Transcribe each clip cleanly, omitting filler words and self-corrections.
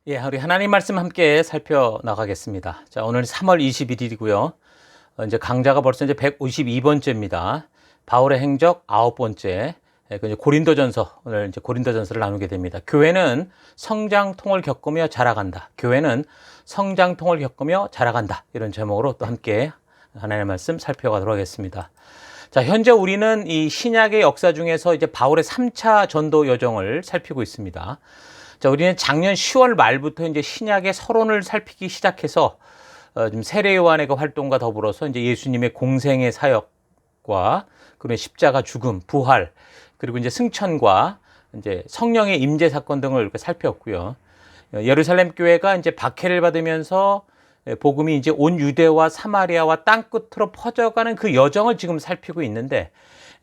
예, 우리 하나님 말씀 함께 살펴나가겠습니다. 자, 오늘 3월 21일이고요. 이제 강좌가 벌써 이제 152번째입니다. 바울의 행적 9번째. 그 이제 고린도전서, 오늘 이제 고린도전서를 나누게 됩니다. 교회는 성장통을 겪으며 자라간다. 교회는 성장통을 겪으며 자라간다. 이런 제목으로 또 함께 하나님의 말씀 살펴가도록 하겠습니다. 자, 현재 우리는 이 신약의 역사 중에서 이제 바울의 3차 전도 여정을 살피고 있습니다. 자, 우리는 작년 10월 말부터 이제 신약의 서론을 살피기 시작해서 좀 세례 요한의 그 활동과 더불어서 이제 예수님의 공생의 사역과 그리고 십자가 죽음, 부활, 그리고 이제 승천과 이제 성령의 임재 사건 등을 이렇게 살폈고요. 예루살렘 교회가 이제 박해를 받으면서 복음이 이제 온 유대와 사마리아와 땅 끝으로 퍼져가는 그 여정을 지금 살피고 있는데,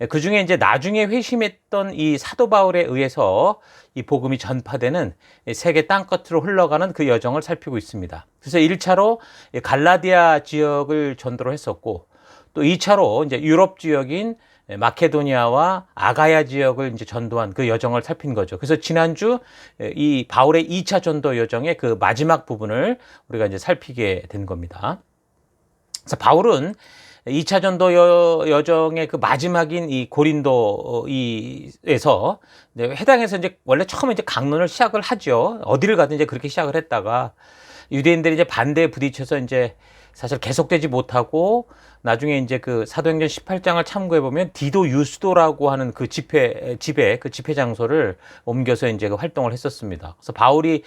그 중에 이제 나중에 회심했던 이 사도 바울에 의해서 이 복음이 전파되는 세계 땅끝으로 흘러가는 그 여정을 살피고 있습니다. 그래서 1차로 갈라디아 지역을 전도를 했었고, 또 2차로 이제 유럽 지역인 마케도니아와 아가야 지역을 이제 전도한 그 여정을 살핀 거죠. 그래서 지난주 이 바울의 2차 전도 여정의 그 마지막 부분을 우리가 이제 살피게 된 겁니다. 그래서 바울은 2차 전도 여정의 그 마지막인 이 고린도에서 해당해서 이제 원래 처음에 이제 강론을 시작을 하죠. 어디를 가든 이제 그렇게 시작을 했다가 유대인들이 이제 반대에 부딪혀서 이제 사실 계속되지 못하고 나중에 이제 그 사도행전 18장을 참고해 보면 디도 유스도라고 하는 그 집회 장소를 옮겨서 이제 그 활동을 했었습니다. 그래서 바울이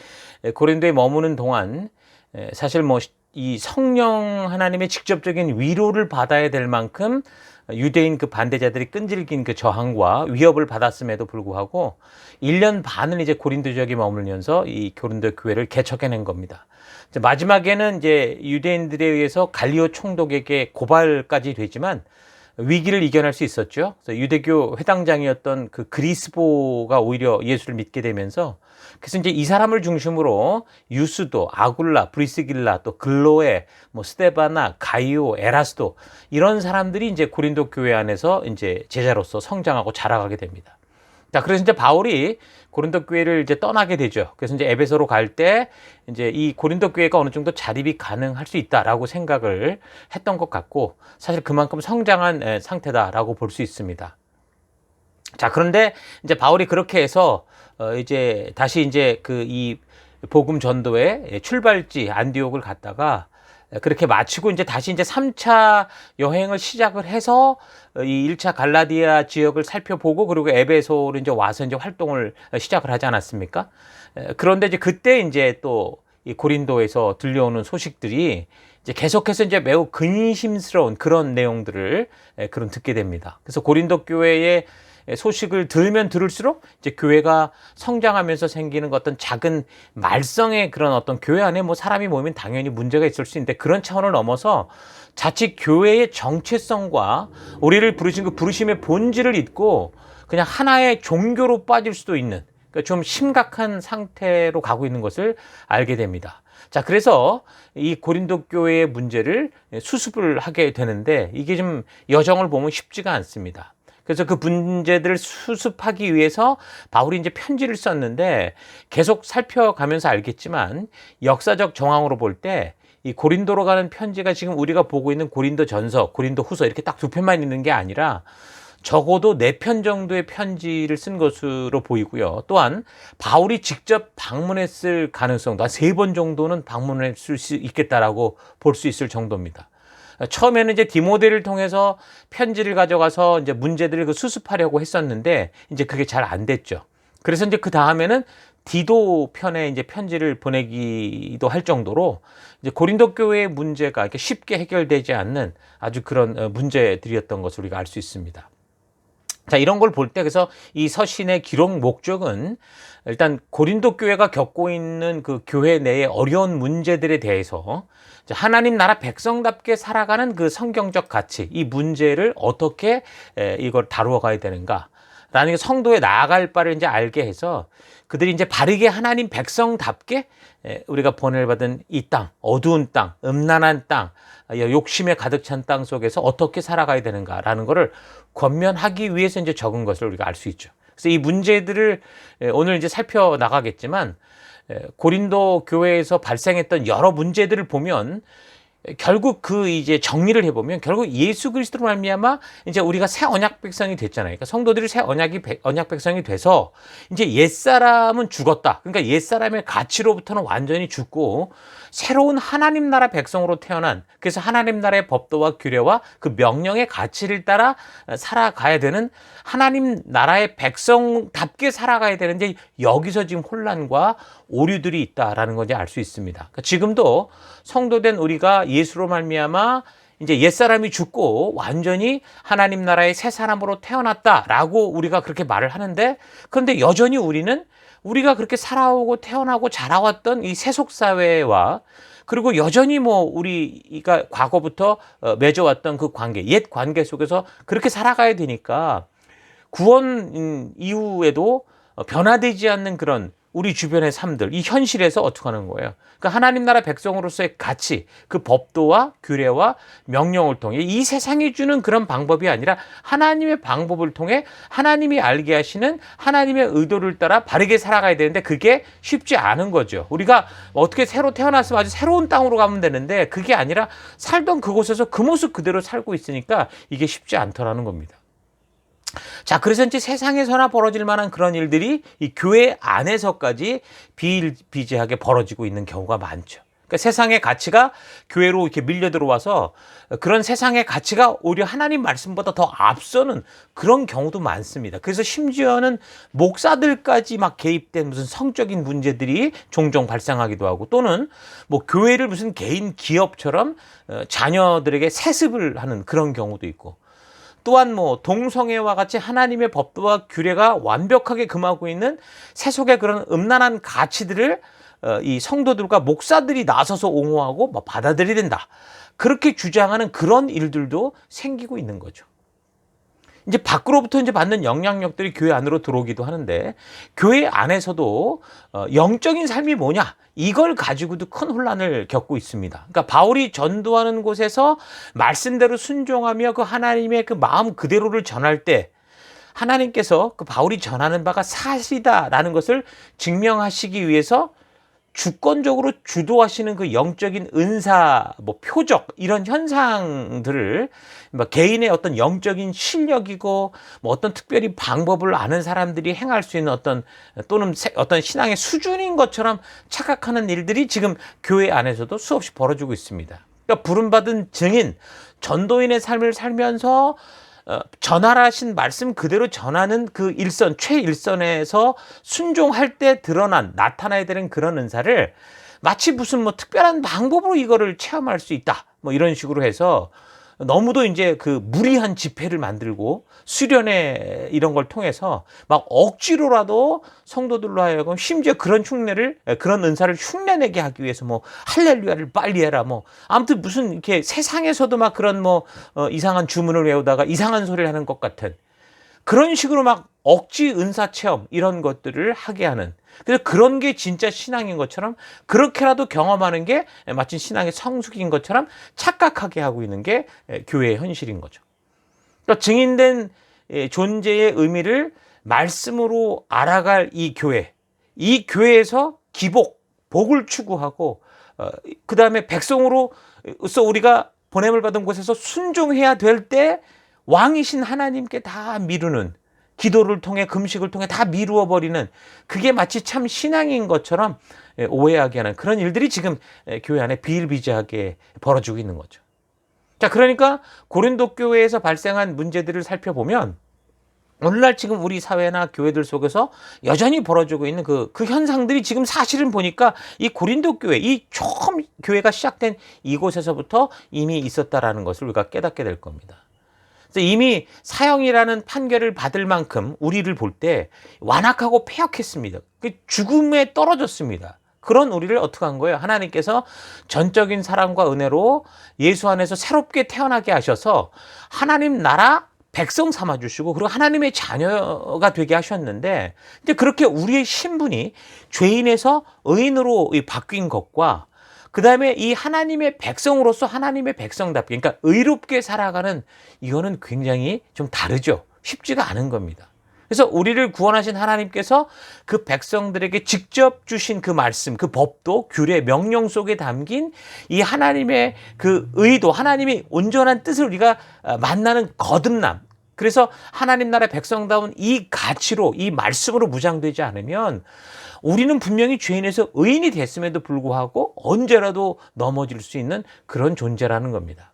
고린도에 머무는 동안 사실 뭐 이 성령 하나님의 직접적인 위로를 받아야 될 만큼 유대인 그 반대자들이 끈질긴 그 저항과 위협을 받았음에도 불구하고 1년 반을 이제 고린도 지역에 머물면서 이 고린도 교회를 개척해낸 겁니다. 마지막에는 이제 유대인들에 의해서 갈리오 총독에게 고발까지 되지만 위기를 이겨낼 수 있었죠. 그래서 유대교 회당장이었던 그 그리스보가 오히려 예수를 믿게 되면서, 그래서 이제 이 사람을 중심으로 유스도, 아굴라, 브리스길라, 또 글로에, 뭐 스데바나, 가이오, 에라스도 이런 사람들이 이제 고린도 교회 안에서 이제 제자로서 성장하고 자라가게 됩니다. 자, 그래서 이제 바울이 고린도 교회를 이제 떠나게 되죠. 그래서 이제 에베소로 갈 때 이제 이 고린도 교회가 어느 정도 자립이 가능할 수 있다라고 생각을 했던 것 같고, 사실 그만큼 성장한 상태다라고 볼 수 있습니다. 자, 그런데 이제 바울이 그렇게 해서 이제 다시 이제 그 이 복음 전도의 출발지 안디옥을 갔다가 그렇게 마치고 이제 다시 이제 3차 여행을 시작을 해서 이 1차 갈라디아 지역을 살펴보고 그리고 에베소로 이제 와서 이제 활동을 시작을 하지 않았습니까? 그런데 이제 그때 이제 또 이 고린도에서 들려오는 소식들이 이제 계속해서 이제 매우 근심스러운 그런 내용들을 그런 듣게 됩니다. 그래서 고린도 교회의 소식을 들으면 들을수록 이제 교회가 성장하면서 생기는 어떤 작은 말썽의 그런 어떤 교회 안에 뭐 사람이 모이면 당연히 문제가 있을 수 있는데, 그런 차원을 넘어서 자칫 교회의 정체성과 우리를 부르신 그 부르심의 본질을 잊고 그냥 하나의 종교로 빠질 수도 있는, 그러니까 좀 심각한 상태로 가고 있는 것을 알게 됩니다. 자, 그래서 이 고린도 교회의 문제를 수습을 하게 되는데, 이게 좀 여정을 보면 쉽지가 않습니다. 그래서 그 문제들을 수습하기 위해서 바울이 이제 편지를 썼는데, 계속 살펴가면서 알겠지만 역사적 정황으로 볼 때 이 고린도로 가는 편지가 지금 우리가 보고 있는 고린도 전서, 고린도 후서 이렇게 딱 두 편만 있는 게 아니라 적어도 4편 정도의 편지를 쓴 것으로 보이고요. 또한 바울이 직접 방문했을 가능성도 한 3번 정도는 방문했을 수 있겠다라고 볼 수 있을 정도입니다. 처음에는 이제 디모데를 통해서 편지를 가져가서 이제 문제들을 그 수습하려고 했었는데 이제 그게 잘 안 됐죠. 그래서 이제 그 다음에는 디도 편에 이제 편지를 보내기도 할 정도로 이제 고린도 교회의 문제가 이렇게 쉽게 해결되지 않는 아주 그런 문제들이었던 것을 우리가 알 수 있습니다. 자, 이런 걸 볼 때 그래서 이 서신의 기록 목적은 일단 고린도 교회가 겪고 있는 그 교회 내의 어려운 문제들에 대해서 하나님 나라 백성답게 살아가는 그 성경적 가치, 이 문제를 어떻게 이걸 다루어 가야 되는가 라는 성도에 나아갈 바를 이제 알게 해서 그들이 이제 바르게 하나님 백성답게 우리가 번을 받은 이 땅, 어두운 땅, 음란한 땅, 욕심에 가득 찬 땅 속에서 어떻게 살아가야 되는가라는 것을 권면하기 위해서 이제 적은 것을 우리가 알 수 있죠. 그래서 이 문제들을 오늘 이제 살펴나가겠지만 고린도 교회에서 발생했던 여러 문제들을 보면 결국 그 이제 정리를 해보면 결국 예수 그리스도로 말미암아 이제 우리가 새 언약 백성이 됐잖아요. 그러니까 성도들이 새 언약 백성이 돼서 이제 옛 사람은 죽었다. 그러니까 옛 사람의 가치로부터는 완전히 죽고 새로운 하나님 나라 백성으로 태어난, 그래서 하나님 나라의 법도와 규례와 그 명령의 가치를 따라 살아가야 되는 하나님 나라의 백성답게 살아가야 되는데 여기서 지금 혼란과 오류들이 있다라는 건지 알 수 있습니다. 그러니까 지금도 성도된 우리가 예수로 말미암아 이제 옛사람이 죽고 완전히 하나님 나라의 새 사람으로 태어났다라고 우리가 그렇게 말을 하는데, 그런데 여전히 우리는 우리가 그렇게 살아오고 태어나고 자라왔던 이 세속 사회와 그리고 여전히 뭐 우리가 과거부터 맺어왔던 그 관계, 옛 관계 속에서 그렇게 살아가야 되니까 구원 이후에도 변화되지 않는 그런 우리 주변의 삶들, 이 현실에서 어떻게 하는 거예요? 그 하나님 나라 백성으로서의 가치, 그 법도와 규례와 명령을 통해 이 세상이 주는 그런 방법이 아니라 하나님의 방법을 통해 하나님이 알게 하시는 하나님의 의도를 따라 바르게 살아가야 되는데 그게 쉽지 않은 거죠. 우리가 어떻게 새로 태어났으면 아주 새로운 땅으로 가면 되는데 그게 아니라 살던 그곳에서 그 모습 그대로 살고 있으니까 이게 쉽지 않더라는 겁니다. 자, 그래서 이제 세상에서나 벌어질 만한 그런 일들이 이 교회 안에서까지 비일비재하게 벌어지고 있는 경우가 많죠. 그러니까 세상의 가치가 교회로 이렇게 밀려 들어와서 그런 세상의 가치가 오히려 하나님 말씀보다 더 앞서는 그런 경우도 많습니다. 그래서 심지어는 목사들까지 막 개입된 무슨 성적인 문제들이 종종 발생하기도 하고, 또는 뭐 교회를 무슨 개인 기업처럼 자녀들에게 세습을 하는 그런 경우도 있고, 또한 뭐 동성애와 같이 하나님의 법도와 규례가 완벽하게 금하고 있는 세속의 그런 음란한 가치들을 이 성도들과 목사들이 나서서 옹호하고 받아들여야 된다, 그렇게 주장하는 그런 일들도 생기고 있는 거죠. 이제 밖으로부터 이제 받는 영향력들이 교회 안으로 들어오기도 하는데, 교회 안에서도 영적인 삶이 뭐냐, 이걸 가지고도 큰 혼란을 겪고 있습니다. 그러니까 바울이 전도하는 곳에서 말씀대로 순종하며 그 하나님의 그 마음 그대로를 전할 때 하나님께서 그 바울이 전하는 바가 사실이다라는 것을 증명하시기 위해서 주권적으로 주도하시는 그 영적인 은사, 뭐 표적, 이런 현상들을 뭐 개인의 어떤 영적인 실력이고 뭐 어떤 특별히 방법을 아는 사람들이 행할 수 있는 어떤, 또는 어떤 신앙의 수준인 것처럼 착각하는 일들이 지금 교회 안에서도 수없이 벌어지고 있습니다. 그러니까 부름받은 증인, 전도인의 삶을 살면서 전하라신 말씀 그대로 전하는 그 일선, 최일선에서 순종할 때 나타나야 되는 그런 은사를 마치 무슨 뭐 특별한 방법으로 이거를 체험할 수 있다, 뭐 이런 식으로 해서 너무도 이제 그 무리한 집회를 만들고 수련회 이런 걸 통해서 막 억지로라도 성도들로 하여금 심지어 그런 그런 은사를 흉내내게 하기 위해서 뭐 할렐루야를 빨리 해라, 뭐 아무튼 무슨 이렇게 세상에서도 막 그런 뭐 이상한 주문을 외우다가 이상한 소리를 하는 것 같은 그런 식으로 막 억지 은사 체험 이런 것들을 하게 하는, 그래서 그런 게 진짜 신앙인 것처럼, 그렇게라도 경험하는 게 마치 신앙의 성숙인 것처럼 착각하게 하고 있는 게 교회의 현실인 거죠. 그러니까 증인된 존재의 의미를 말씀으로 알아갈 이 교회에서 복을 추구하고 그 다음에 백성으로서 우리가 보냄을 받은 곳에서 순종해야 될 때 왕이신 하나님께 다 미루는, 기도를 통해 금식을 통해 다 미루어 버리는, 그게 마치 참 신앙인 것처럼 오해하게 하는 그런 일들이 지금 교회 안에 비일비재하게 벌어지고 있는 거죠. 자, 그러니까 고린도 교회에서 발생한 문제들을 살펴보면 오늘날 지금 우리 사회나 교회들 속에서 여전히 벌어지고 있는 그 현상들이 지금 사실은 보니까 이 고린도 교회, 이 처음 교회가 시작된 이곳에서부터 이미 있었다라는 것을 우리가 깨닫게 될 겁니다. 이미 사형이라는 판결을 받을 만큼 우리를 볼 때 완악하고 패역했습니다. 죽음에 떨어졌습니다. 그런 우리를 어떻게 한 거예요? 하나님께서 전적인 사랑과 은혜로 예수 안에서 새롭게 태어나게 하셔서 하나님 나라 백성 삼아주시고 그리고 하나님의 자녀가 되게 하셨는데, 이제 그렇게 우리의 신분이 죄인에서 의인으로 바뀐 것과 그 다음에 이 하나님의 백성으로서 하나님의 백성답게, 그러니까 의롭게 살아가는, 이거는 굉장히 좀 다르죠. 쉽지가 않은 겁니다. 그래서 우리를 구원하신 하나님께서 그 백성들에게 직접 주신 그 말씀, 그 법도, 규례, 명령 속에 담긴 이 하나님의 그 의도, 하나님이 온전한 뜻을 우리가 만나는 거듭남. 그래서 하나님 나라의 백성다운 이 가치로, 이 말씀으로 무장되지 않으면 우리는 분명히 죄인에서 의인이 됐음에도 불구하고 언제라도 넘어질 수 있는 그런 존재라는 겁니다.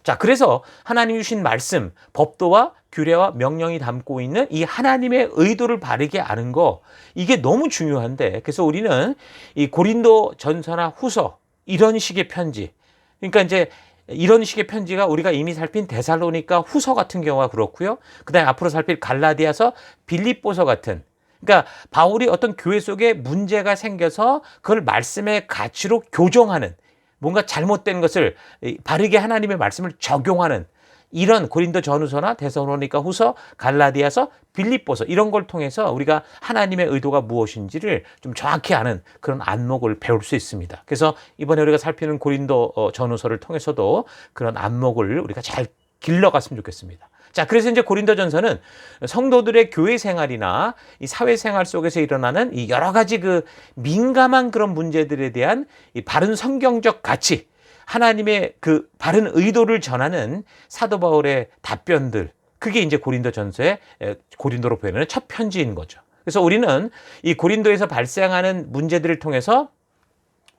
자, 그래서 하나님이 주신 말씀, 법도와 규례와 명령이 담고 있는 이 하나님의 의도를 바르게 아는 거, 이게 너무 중요한데, 그래서 우리는 이 고린도 전서나 후서, 이런 식의 편지, 그러니까 이제 이런 식의 편지가 우리가 이미 살핀 데살로니가 후서 같은 경우가 그렇고요. 그다음에 앞으로 살필 갈라디아서, 빌립보서 같은, 그러니까 바울이 어떤 교회 속에 문제가 생겨서 그걸 말씀의 가치로 교정하는, 뭔가 잘못된 것을 바르게 하나님의 말씀을 적용하는 이런 고린도 전후서나 데살로니가 후서, 갈라디아서, 빌립보서 이런 걸 통해서 우리가 하나님의 의도가 무엇인지를 좀 정확히 아는 그런 안목을 배울 수 있습니다. 그래서 이번에 우리가 살피는 고린도 전후서를 통해서도 그런 안목을 우리가 잘 길러갔으면 좋겠습니다. 자, 그래서 이제 고린도전서는 성도들의 교회 생활이나 이 사회 생활 속에서 일어나는 이 여러 가지 그 민감한 그런 문제들에 대한 이 바른 성경적 가치, 하나님의 그 바른 의도를 전하는 사도 바울의 답변들, 그게 이제 고린도전서의 고린도로 표현하는 첫 편지인 거죠. 그래서 우리는 이 고린도에서 발생하는 문제들을 통해서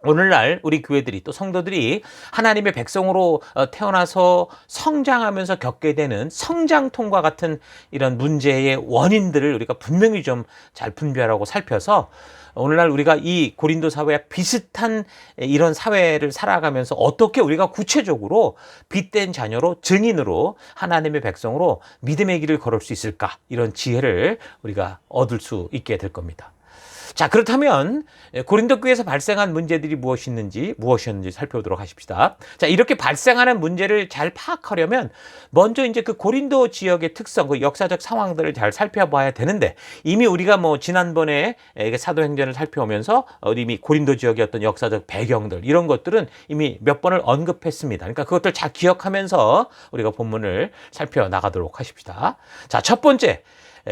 오늘날 우리 교회들이 또 성도들이 하나님의 백성으로 태어나서 성장하면서 겪게 되는 성장통과 같은 이런 문제의 원인들을 우리가 분명히 좀 잘 분별하고 살펴서 오늘날 우리가 이 고린도 사회와 비슷한 이런 사회를 살아가면서 어떻게 우리가 구체적으로 빛된 자녀로, 증인으로, 하나님의 백성으로 믿음의 길을 걸을 수 있을까, 이런 지혜를 우리가 얻을 수 있게 될 겁니다. 자, 그렇다면 고린도 교회에서 발생한 문제들이 무엇이었는지 살펴보도록 하십시다. 자, 이렇게 발생하는 문제를 잘 파악하려면 먼저 이제 그 고린도 지역의 특성, 그 역사적 상황들을 잘 살펴봐야 되는데, 이미 우리가 뭐 지난번에 사도행전을 살펴오면서 이미 고린도 지역의 어떤 역사적 배경들, 이런 것들은 이미 몇 번을 언급했습니다. 그러니까 그것들 잘 기억하면서 우리가 본문을 살펴나가도록 하십시다. 자, 첫 번째,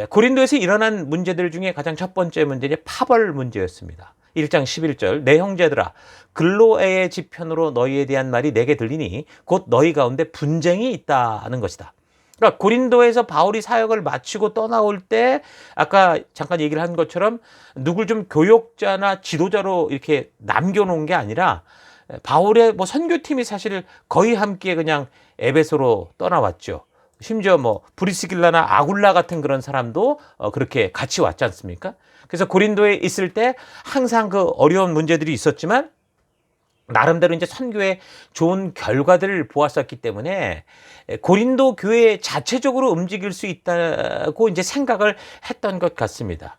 고린도에서 일어난 문제들 중에 가장 첫 번째 문제는 파벌 문제였습니다. 1장 11절, 내 형제들아, 글로에의 지편으로 너희에 대한 말이 내게 들리니 곧 너희 가운데 분쟁이 있다는 것이다. 그러니까 고린도에서 바울이 사역을 마치고 떠나올 때 아까 잠깐 얘기를 한 것처럼 누굴 좀 교역자나 지도자로 이렇게 남겨놓은 게 아니라 바울의 뭐 선교팀이 사실 거의 함께 그냥 에베소로 떠나왔죠. 심지어 뭐 브리스길라나 아굴라 같은 그런 사람도 그렇게 같이 왔지 않습니까? 그래서 고린도에 있을 때 항상 그 어려운 문제들이 있었지만 나름대로 이제 선교에 좋은 결과들을 보았었기 때문에 고린도 교회 자체적으로 움직일 수 있다고 이제 생각을 했던 것 같습니다.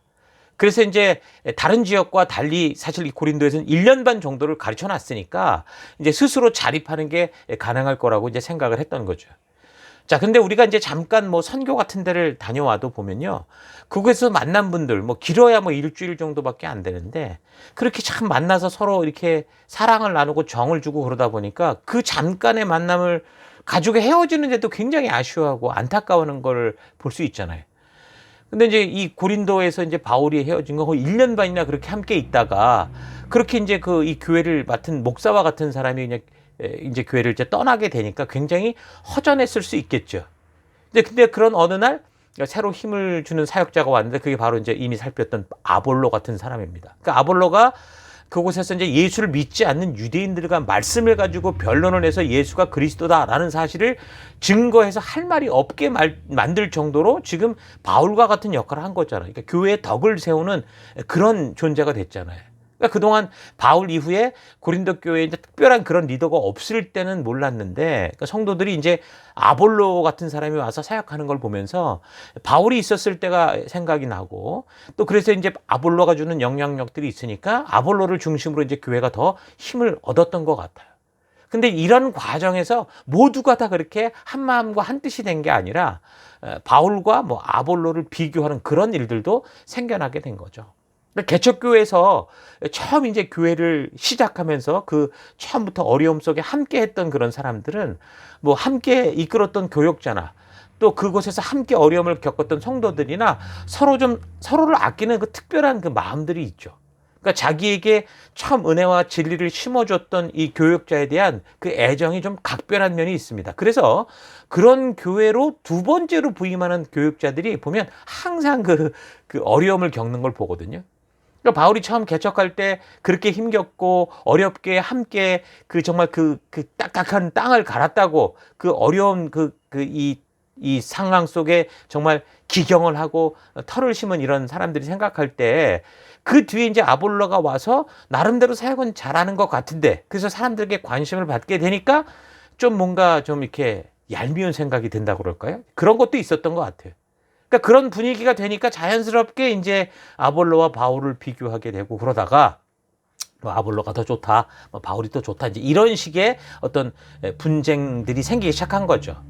그래서 이제 다른 지역과 달리 사실 이 고린도에서는 1년 반 정도를 가르쳐 놨으니까 이제 스스로 자립하는 게 가능할 거라고 이제 생각을 했던 거죠. 자, 근데 우리가 이제 잠깐 뭐 선교 같은 데를 다녀와도 보면요, 그곳에서 만난 분들 뭐 길어야 뭐 일주일 정도밖에 안 되는데 그렇게 참 만나서 서로 이렇게 사랑을 나누고 정을 주고 그러다 보니까 그 잠깐의 만남을 가지고 헤어지는데도 굉장히 아쉬워하고 안타까워하는 걸 볼 수 있잖아요. 근데 이제 이 고린도에서 이제 바울이 헤어진 거 거의 1년 반이나 그렇게 함께 있다가 그렇게 이제 그 이 교회를 맡은 목사와 같은 사람이 그냥 이제 교회를 이제 떠나게 되니까 굉장히 허전했을 수 있겠죠. 근데 그런 어느 날 새로 힘을 주는 사역자가 왔는데 그게 바로 이제 이미 살폈던 아볼로 같은 사람입니다. 그러니까 아볼로가 그곳에서 이제 예수를 믿지 않는 유대인들과 말씀을 가지고 변론을 해서 예수가 그리스도다라는 사실을 증거해서 할 말이 없게 만들 정도로 지금 바울과 같은 역할을 한 거잖아요. 그러니까 교회의 덕을 세우는 그런 존재가 됐잖아요. 그러니까 그동안 바울 이후에 고린도 교회에 이제 특별한 그런 리더가 없을 때는 몰랐는데, 그러니까 성도들이 이제 아볼로 같은 사람이 와서 사역하는 걸 보면서 바울이 있었을 때가 생각이 나고, 또 그래서 이제 아볼로가 주는 영향력들이 있으니까 아볼로를 중심으로 이제 교회가 더 힘을 얻었던 것 같아요. 근데 이런 과정에서 모두가 다 그렇게 한 마음과 한 뜻이 된 게 아니라 바울과 뭐 아볼로를 비교하는 그런 일들도 생겨나게 된 거죠. 개척교회에서 처음 이제 교회를 시작하면서 그 처음부터 어려움 속에 함께 했던 그런 사람들은 뭐 함께 이끌었던 교역자나 또 그곳에서 함께 어려움을 겪었던 성도들이나 서로를 아끼는 그 특별한 그 마음들이 있죠. 그러니까 자기에게 참 은혜와 진리를 심어줬던 이 교역자에 대한 그 애정이 좀 각별한 면이 있습니다. 그래서 그런 교회로 두 번째로 부임하는 교역자들이 보면 항상 그 어려움을 겪는 걸 보거든요. 그러니까 바울이 처음 개척할 때 그렇게 힘겹고 어렵게 함께 그 정말 그 딱딱한 땅을 갈았다고 그 어려운 이 상황 속에 정말 기경을 하고 털을 심은 이런 사람들이 생각할 때 그 뒤에 이제 아볼로가 와서 나름대로 사역은 잘하는 것 같은데 그래서 사람들에게 관심을 받게 되니까 좀 뭔가 좀 이렇게 얄미운 생각이 든다고 그럴까요? 그런 것도 있었던 것 같아요. 그러니까 그런 분위기가 되니까 자연스럽게 이제 아볼로와 바울을 비교하게 되고 그러다가 뭐 아볼로가 더 좋다, 뭐 바울이 더 좋다 이제 이런 식의 어떤 분쟁들이 생기기 시작한 거죠.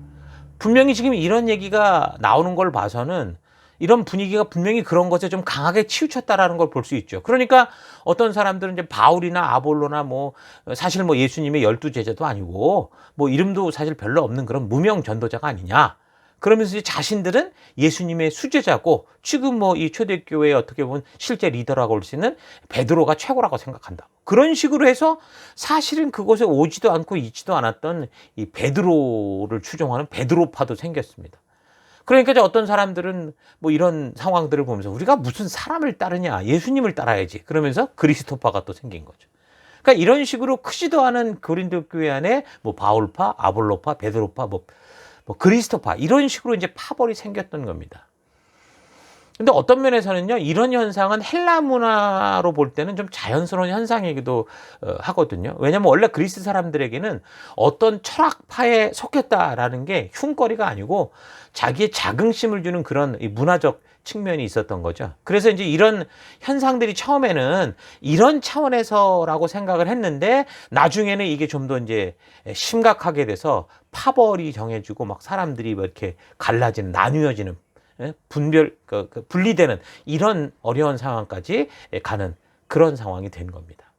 분명히 지금 이런 얘기가 나오는 걸 봐서는 이런 분위기가 분명히 그런 것에 좀 강하게 치우쳤다라는 걸 볼 수 있죠. 그러니까 어떤 사람들은 이제 바울이나 아볼로나 뭐 사실 뭐 예수님의 12제자도 아니고 뭐 이름도 사실 별로 없는 그런 무명 전도자가 아니냐. 그러면서 이제 자신들은 예수님의 수제자고 지금 뭐 이 초대교회에 어떻게 보면 실제 리더라고 할 수 있는 베드로가 최고라고 생각한다. 그런 식으로 해서 사실은 그곳에 오지도 않고 있지도 않았던 이 베드로를 추종하는 베드로파도 생겼습니다. 그러니까 이제 어떤 사람들은 뭐 이런 상황들을 보면서 우리가 무슨 사람을 따르냐, 예수님을 따라야지. 그러면서 그리스도파가 또 생긴 거죠. 그러니까 이런 식으로 크지도 않은 고린도 교회 안에 뭐 바울파, 아볼로파, 베드로파, 뭐 그리스도파 이런 식으로 이제 파벌이 생겼던 겁니다. 근데 어떤 면에서는요, 이런 현상은 헬라 문화로 볼 때는 좀 자연스러운 현상이기도 하거든요. 왜냐하면 원래 그리스 사람들에게는 어떤 철학파에 속했다라는 게 흉거리가 아니고 자기의 자긍심을 주는 그런 문화적 측면이 있었던 거죠. 그래서 이제 이런 현상들이 처음에는 이런 차원에서라고 생각을 했는데 나중에는 이게 좀 더 이제 심각하게 돼서 파벌이 정해지고 막 사람들이 뭐 이렇게 갈라지는, 나뉘어지는 분리되는 이런 어려운 상황까지 가는 그런 상황이 된 겁니다.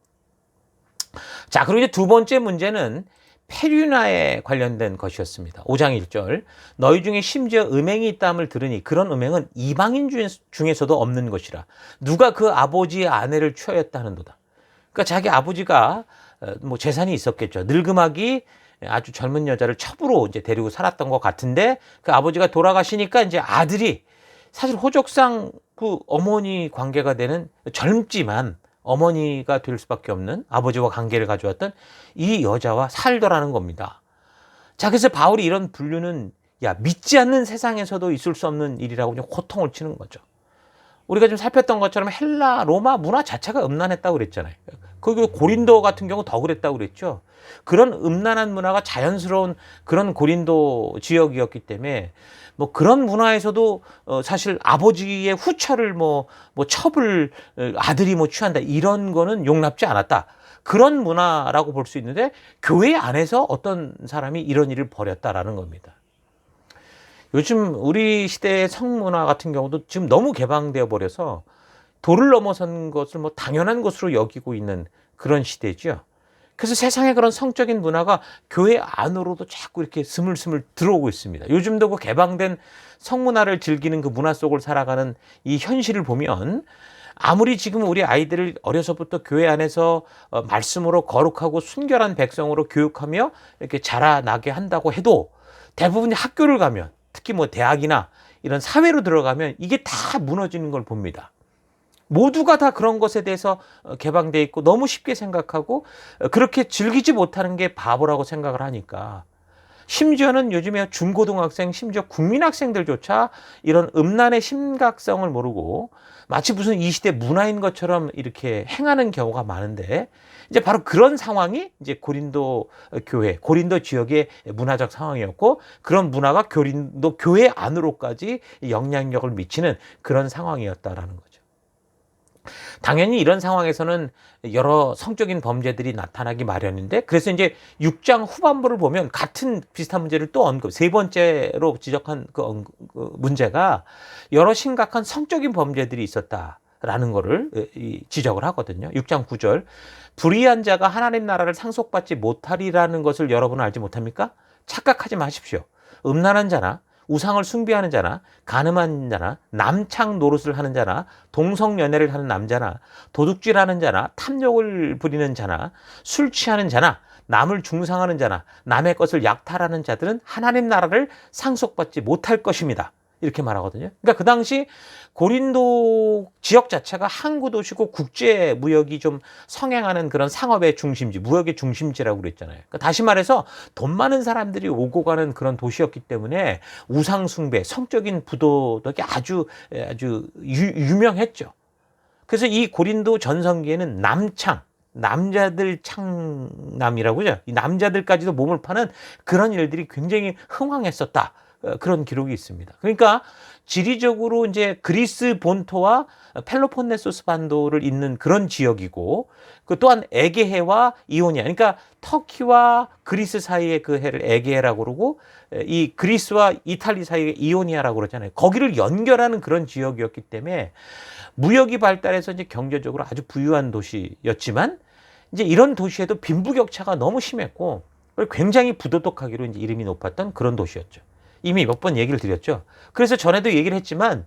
자, 그리고 이제 두 번째 문제는 페류나에 관련된 것이었습니다. 5장 1절 너희 중에 심지어 음행이 있다함을 들으니 그런 음행은 이방인 중에서도 없는 것이라 누가 그 아버지의 아내를 취하였다 하는도다. 그러니까 자기 아버지가 뭐 재산이 있었겠죠. 늙음하기 아주 젊은 여자를 첩으로 이제 데리고 살았던 것 같은데 그 아버지가 돌아가시니까 이제 아들이 사실 호적상 그 어머니 관계가 되는 젊지만 어머니가 될 수밖에 없는 아버지와 관계를 가져왔던 이 여자와 살더라는 겁니다. 자, 그래서 바울이 이런 분류는 야, 믿지 않는 세상에서도 있을 수 없는 일이라고 좀 호통을 치는 거죠. 우리가 좀 살폈던 것처럼 헬라, 로마 문화 자체가 음란했다고 그랬잖아요. 그리고 고린도 같은 경우 더 그랬다고 그랬죠. 그런 음란한 문화가 자연스러운 그런 고린도 지역이었기 때문에 뭐 그런 문화에서도 사실 아버지의 후처를 뭐 첩을 아들이 뭐 취한다 이런 거는 용납지 않았다. 그런 문화라고 볼 수 있는데 교회 안에서 어떤 사람이 이런 일을 벌였다라는 겁니다. 요즘 우리 시대의 성문화 같은 경우도 지금 너무 개방되어 버려서 도를 넘어선 것을 뭐 당연한 것으로 여기고 있는 그런 시대죠. 그래서 세상의 그런 성적인 문화가 교회 안으로도 자꾸 이렇게 스물스물 들어오고 있습니다. 요즘도 그 개방된 성문화를 즐기는 그 문화 속을 살아가는 이 현실을 보면 아무리 지금 우리 아이들을 어려서부터 교회 안에서 말씀으로 거룩하고 순결한 백성으로 교육하며 이렇게 자라나게 한다고 해도 대부분 학교를 가면 특히 뭐 대학이나 이런 사회로 들어가면 이게 다 무너지는 걸 봅니다. 모두가 다 그런 것에 대해서 개방돼 있고 너무 쉽게 생각하고 그렇게 즐기지 못하는 게 바보라고 생각을 하니까 심지어는 요즘에 중고등학생 심지어 국민학생들조차 이런 음란의 심각성을 모르고 마치 무슨 이 시대 문화인 것처럼 이렇게 행하는 경우가 많은데 이제 바로 그런 상황이 이제 고린도 교회, 고린도 지역의 문화적 상황이었고 그런 문화가 고린도 교회 안으로까지 영향력을 미치는 그런 상황이었다라는 거죠. 당연히 이런 상황에서는 여러 성적인 범죄들이 나타나기 마련인데 그래서 이제 6장 후반부를 보면 같은 비슷한 문제를 또 세 번째로 지적한 그 문제가 여러 심각한 성적인 범죄들이 있었다라는 거를 지적을 하거든요. 6장 9절 불의한 자가 하나님 나라를 상속받지 못하리라는 것을 여러분은 알지 못합니까? 착각하지 마십시오. 음란한 자나 우상을 숭배하는 자나 간음하는 자나 남창 노릇을 하는 자나 동성연애를 하는 남자나 도둑질하는 자나 탐욕을 부리는 자나 술 취하는 자나 남을 중상하는 자나 남의 것을 약탈하는 자들은 하나님 나라를 상속받지 못할 것입니다. 이렇게 말하거든요. 그러니까 그 당시 고린도 지역 자체가 항구 도시고 국제 무역이 좀 성행하는 그런 상업의 중심지, 무역의 중심지라고 그랬잖아요. 그러니까 다시 말해서 돈 많은 사람들이 오고 가는 그런 도시였기 때문에 우상 숭배, 성적인 부도덕이 아주 유명했죠. 그래서 이 고린도 전성기에는 남자들 창남이라고 하죠. 이 남자들까지도 몸을 파는 그런 일들이 굉장히 흥황했었다. 그런 기록이 있습니다. 그러니까 지리적으로 이제 그리스 본토와 펠로폰네소스 반도를 잇는 그런 지역이고, 그 또한 에게해와 이오니아, 그러니까 터키와 그리스 사이의 그 해를 에게해라고 그러고, 이 그리스와 이탈리 사이의 이오니아라고 그러잖아요. 거기를 연결하는 그런 지역이었기 때문에 무역이 발달해서 이제 경제적으로 아주 부유한 도시였지만, 이제 이런 도시에도 빈부격차가 너무 심했고 굉장히 부도덕하기로 이제 이름이 높았던 그런 도시였죠. 이미 몇 번 얘기를 드렸죠. 그래서 전에도 얘기를 했지만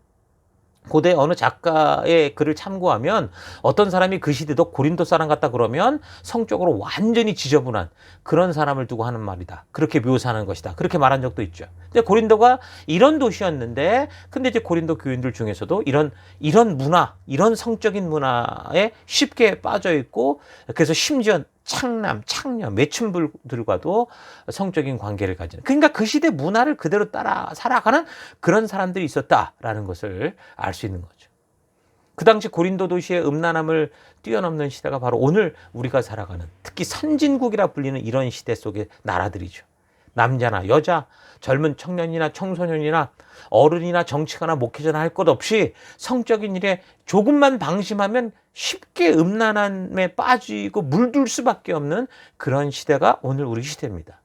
고대 어느 작가의 글을 참고하면 어떤 사람이 그 시대도 고린도 사람 같다 그러면 성적으로 완전히 지저분한 그런 사람을 두고 하는 말이다. 그렇게 묘사하는 것이다. 그렇게 말한 적도 있죠. 근데 고린도가 이런 도시였는데, 근데 이제 고린도 교인들 중에서도 이런 문화, 이런 성적인 문화에 쉽게 빠져 있고, 그래서 심지어 창녀, 매춘부들과도 성적인 관계를 가지는, 그러니까 그 시대 문화를 그대로 따라 살아가는 그런 사람들이 있었다라는 것을 알 수 있는 거죠. 그 당시 고린도 도시의 음란함을 뛰어넘는 시대가 바로 오늘 우리가 살아가는, 특히 선진국이라 불리는 이런 시대 속의 나라들이죠. 남자나 여자, 젊은 청년이나 청소년이나 어른이나 정치가나 목회자나 할 것 없이 성적인 일에 조금만 방심하면 쉽게 음란함에 빠지고 물들 수밖에 없는 그런 시대가 오늘 우리 시대입니다.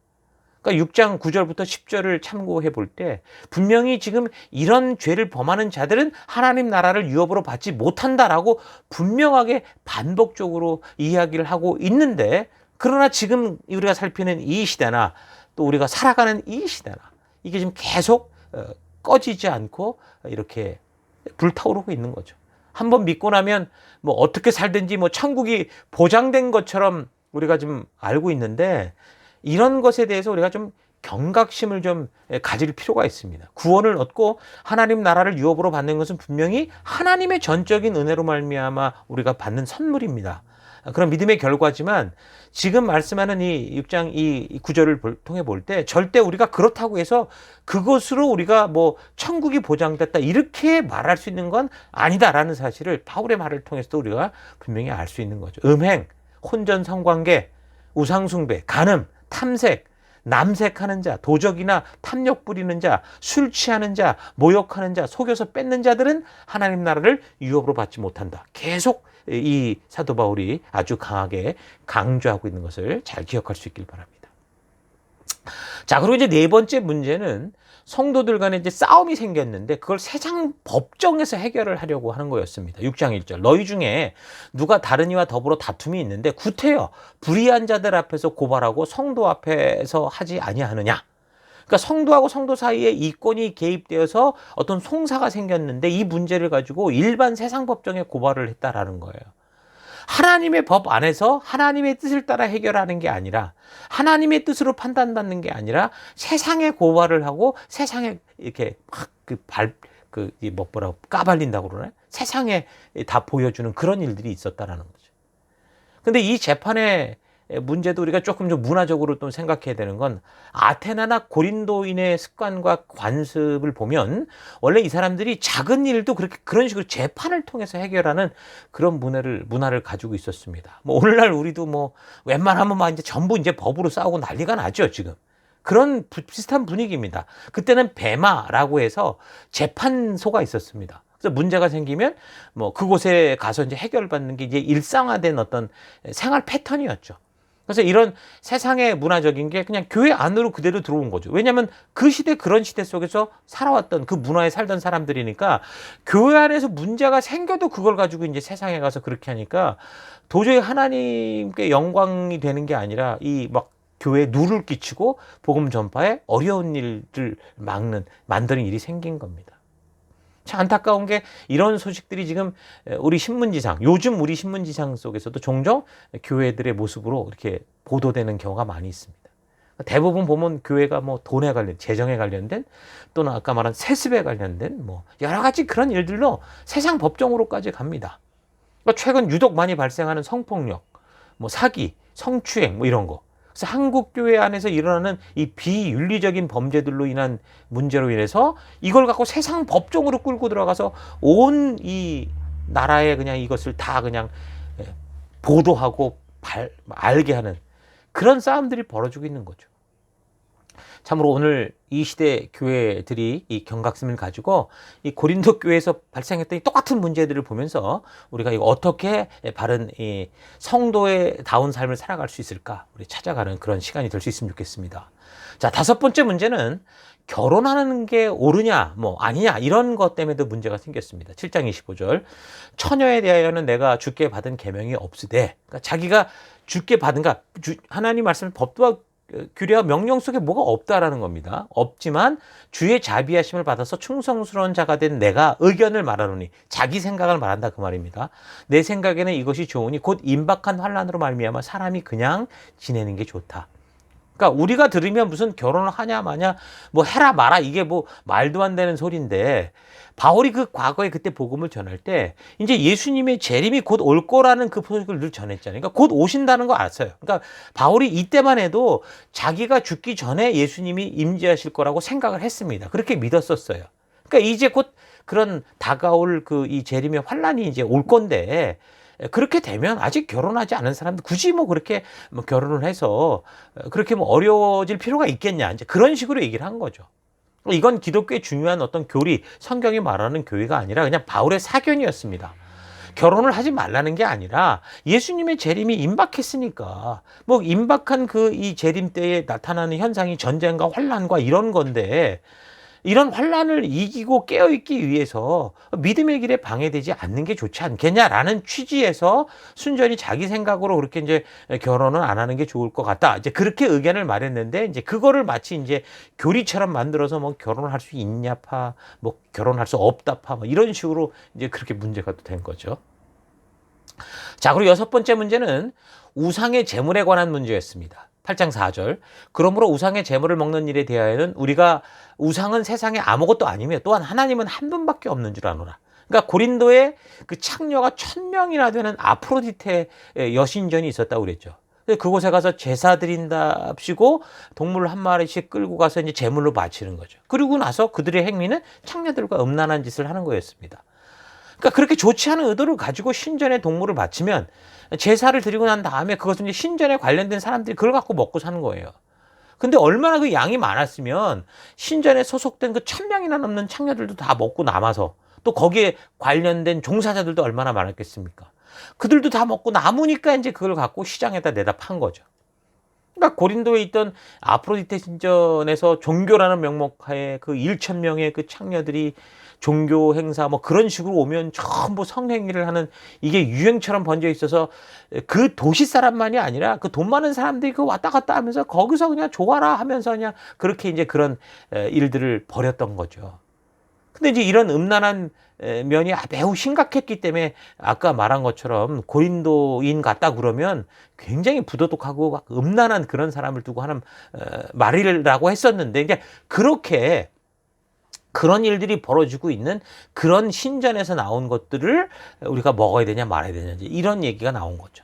그러니까 6장 9절부터 10절을 참고해 볼 때 분명히 지금 이런 죄를 범하는 자들은 하나님 나라를 유업으로 받지 못한다라고 분명하게 반복적으로 이야기를 하고 있는데, 그러나 지금 우리가 살피는 이 시대나 또 우리가 살아가는 이 시대나 이게 지금 계속 꺼지지 않고 이렇게 불타오르고 있는 거죠. 한번 믿고 나면 뭐 어떻게 살든지 뭐 천국이 보장된 것처럼 우리가 지금 알고 있는데, 이런 것에 대해서 우리가 좀 경각심을 좀 가질 필요가 있습니다. 구원을 얻고 하나님 나라를 유업으로 받는 것은 분명히 하나님의 전적인 은혜로 말미암아 우리가 받는 선물입니다. 그런 믿음의 결과지만 지금 말씀하는 이 6장 이 구절을 통해 볼 때 절대 우리가 그렇다고 해서 그것으로 우리가 뭐 천국이 보장됐다 이렇게 말할 수 있는 건 아니다라는 사실을 바울의 말을 통해서도 우리가 분명히 알 수 있는 거죠. 음행, 혼전 성관계, 우상숭배, 간음, 탐색, 남색하는 자, 도적이나 탐욕 부리는 자, 술 취하는 자, 모욕하는 자, 속여서 뺏는 자들은 하나님 나라를 유업으로 받지 못한다. 계속 이 사도 바울이 아주 강하게 강조하고 있는 것을 잘 기억할 수 있길 바랍니다. 자, 그리고 이제 네 번째 문제는 성도들 간에 이제 싸움이 생겼는데 그걸 세상 법정에서 해결을 하려고 하는 거였습니다. 6장 1절. 너희 중에 누가 다른 이와 더불어 다툼이 있는데 구태여 불의한 자들 앞에서 고발하고 성도 앞에서 하지 아니하느냐. 그러니까 성도하고 성도 사이에 이권이 개입되어서 어떤 송사가 생겼는데 이 문제를 가지고 일반 세상 법정에 고발을 했다라는 거예요. 하나님의 법 안에서 하나님의 뜻을 따라 해결하는 게 아니라, 하나님의 뜻으로 판단받는 게 아니라 세상에 고발을 하고 세상에 이렇게 막 까발린다고 그러나요? 세상에 다 보여주는 그런 일들이 있었다라는 거죠. 근데 이 재판의 문제도 우리가 조금 좀 문화적으로 또 생각해야 되는 건, 아테나나 고린도인의 습관과 관습을 보면 원래 이 사람들이 작은 일도 그런 식으로 재판을 통해서 해결하는 그런 문화를 가지고 있었습니다. 뭐 오늘날 우리도 뭐 웬만하면 막 이제 전부 이제 법으로 싸우고 난리가 나죠, 지금. 그런 비슷한 분위기입니다. 그때는 베마라고 해서 재판소가 있었습니다. 그래서 문제가 생기면 뭐 그곳에 가서 이제 해결받는 게 이제 일상화된 어떤 생활 패턴이었죠. 그래서 이런 세상의 문화적인 게 그냥 교회 안으로 그대로 들어온 거죠. 왜냐하면 그 시대, 그런 시대 속에서 살아왔던 그 문화에 살던 사람들이니까 교회 안에서 문제가 생겨도 그걸 가지고 이제 세상에 가서 그렇게 하니까 도저히 하나님께 영광이 되는 게 아니라 이 막 교회에 누를 끼치고 복음 전파에 어려운 일을 만드는 일이 생긴 겁니다. 참 안타까운 게 이런 소식들이 지금 우리 신문지상, 요즘 우리 신문지상 속에서도 종종 교회들의 모습으로 이렇게 보도되는 경우가 많이 있습니다. 대부분 보면 교회가 뭐 돈에 관련, 재정에 관련된 또는 아까 말한 세습에 관련된 뭐 여러 가지 그런 일들로 세상 법정으로까지 갑니다. 그러니까 최근 유독 많이 발생하는 성폭력, 뭐 사기, 성추행 뭐 이런 거. 그래서 한국 교회 안에서 일어나는 이 비윤리적인 범죄들로 인한 문제로 인해서 이걸 갖고 세상 법정으로 끌고 들어가서 온 이 나라에 그냥 이것을 다 그냥 보도하고 알게 하는 그런 싸움들이 벌어지고 있는 거죠. 참으로 오늘 이 시대 교회들이 이 경각심을 가지고 이 고린도 교회에서 발생했던 이 똑같은 문제들을 보면서 우리가 이거 어떻게 바른 이 성도의 다운 삶을 살아갈 수 있을까 우리 찾아가는 그런 시간이 될 수 있으면 좋겠습니다. 자, 5번째 문제는 결혼하는 게 옳으냐 뭐 아니냐 이런 것 때문에도 문제가 생겼습니다. 7장 25절 처녀에 대하여는 내가 주께 받은 계명이 없으되, 그러니까 자기가 주께 받은가 하나님 말씀 법도와 규례와 명령 속에 뭐가 없다라는 겁니다. 없지만 주의 자비하심을 받아서 충성스러운 자가 된 내가 의견을 말하노니, 자기 생각을 말한다 그 말입니다. 내 생각에는 이것이 좋으니 곧 임박한 환난으로 말미암아 사람이 그냥 지내는 게 좋다. 그러니까 우리가 들으면 무슨 결혼을 하냐 마냐 뭐 해라 마라 이게 뭐 말도 안 되는 소리인데, 바울이 그 과거에 그때 복음을 전할 때 이제 예수님의 재림이 곧 올 거라는 그 소식을 늘 전했잖아요. 그러니까 곧 오신다는 거 알았어요. 그러니까 바울이 이때만 해도 자기가 죽기 전에 예수님이 임재하실 거라고 생각을 했습니다. 그렇게 믿었었어요. 그러니까 이제 곧 그런 다가올 그 이 재림의 환란이 이제 올 건데, 그렇게 되면 아직 결혼하지 않은 사람들 굳이 뭐 그렇게 뭐 결혼을 해서 그렇게 뭐 어려워질 필요가 있겠냐, 이제 그런 식으로 얘기를 한 거죠. 이건 기독교의 중요한 어떤 교리, 성경이 말하는 교리가 아니라 그냥 바울의 사견이었습니다. 결혼을 하지 말라는 게 아니라 예수님의 재림이 임박했으니까 뭐 임박한 그 이 재림 때에 나타나는 현상이 전쟁과 환란과 이런 건데, 이런 환란을 이기고 깨어있기 위해서 믿음의 길에 방해되지 않는 게 좋지 않겠냐라는 취지에서 순전히 자기 생각으로 그렇게 이제 결혼은 안 하는 게 좋을 것 같다. 이제 그렇게 의견을 말했는데, 이제 그거를 마치 이제 교리처럼 만들어서 뭐 결혼을 할 수 있냐 파, 뭐 결혼할 수 없다 파, 뭐 이런 식으로 이제 그렇게 문제가 된 거죠. 자, 그리고 6번째 문제는 우상의 제물에 관한 문제였습니다. 8장 4절. 그러므로 우상의 제물을 먹는 일에 대하여는 우리가 우상은 세상에 아무것도 아니며 또한 하나님은 한 분밖에 없는 줄 아노라. 그러니까 고린도에 그 창녀가 1000명이나 되는 아프로디테 여신전이 있었다고 그랬죠. 그곳에 가서 제사 드린답시고 동물 한 마리씩 끌고 가서 이제 제물로 바치는 거죠. 그리고 나서 그들의 행위는 창녀들과 음란한 짓을 하는 거였습니다. 그러니까 그렇게 좋지 않은 의도를 가지고 신전에 동물을 바치면 제사를 드리고 난 다음에 그것은 이제 신전에 관련된 사람들이 그걸 갖고 먹고 사는 거예요. 근데 얼마나 그 양이 많았으면 신전에 소속된 그 1000명이나 넘는 창녀들도 다 먹고 남아서, 또 거기에 관련된 종사자들도 얼마나 많았겠습니까? 그들도 다 먹고 남으니까 이제 그걸 갖고 시장에다 내다 판 거죠. 그러니까 고린도에 있던 아프로디테 신전에서 종교라는 명목하에 그 1000명의 그 창녀들이 종교 행사 뭐 그런 식으로 오면 전부 성행위를 하는, 이게 유행처럼 번져 있어서 그 도시 사람만이 아니라 그 돈 많은 사람들이 그 왔다 갔다 하면서 거기서 그냥 좋아라 하면서 그냥 그렇게 이제 그런 일들을 벌였던 거죠. 근데 이제 이런 음란한 면이 매우 심각했기 때문에 아까 말한 것처럼 고린도인 같다 그러면 굉장히 부도덕하고 막 음란한 그런 사람을 두고 하는 말이라고 했었는데, 이제 그렇게 그런 일들이 벌어지고 있는 그런 신전에서 나온 것들을 우리가 먹어야 되냐 말아야 되냐 이런 얘기가 나온 거죠.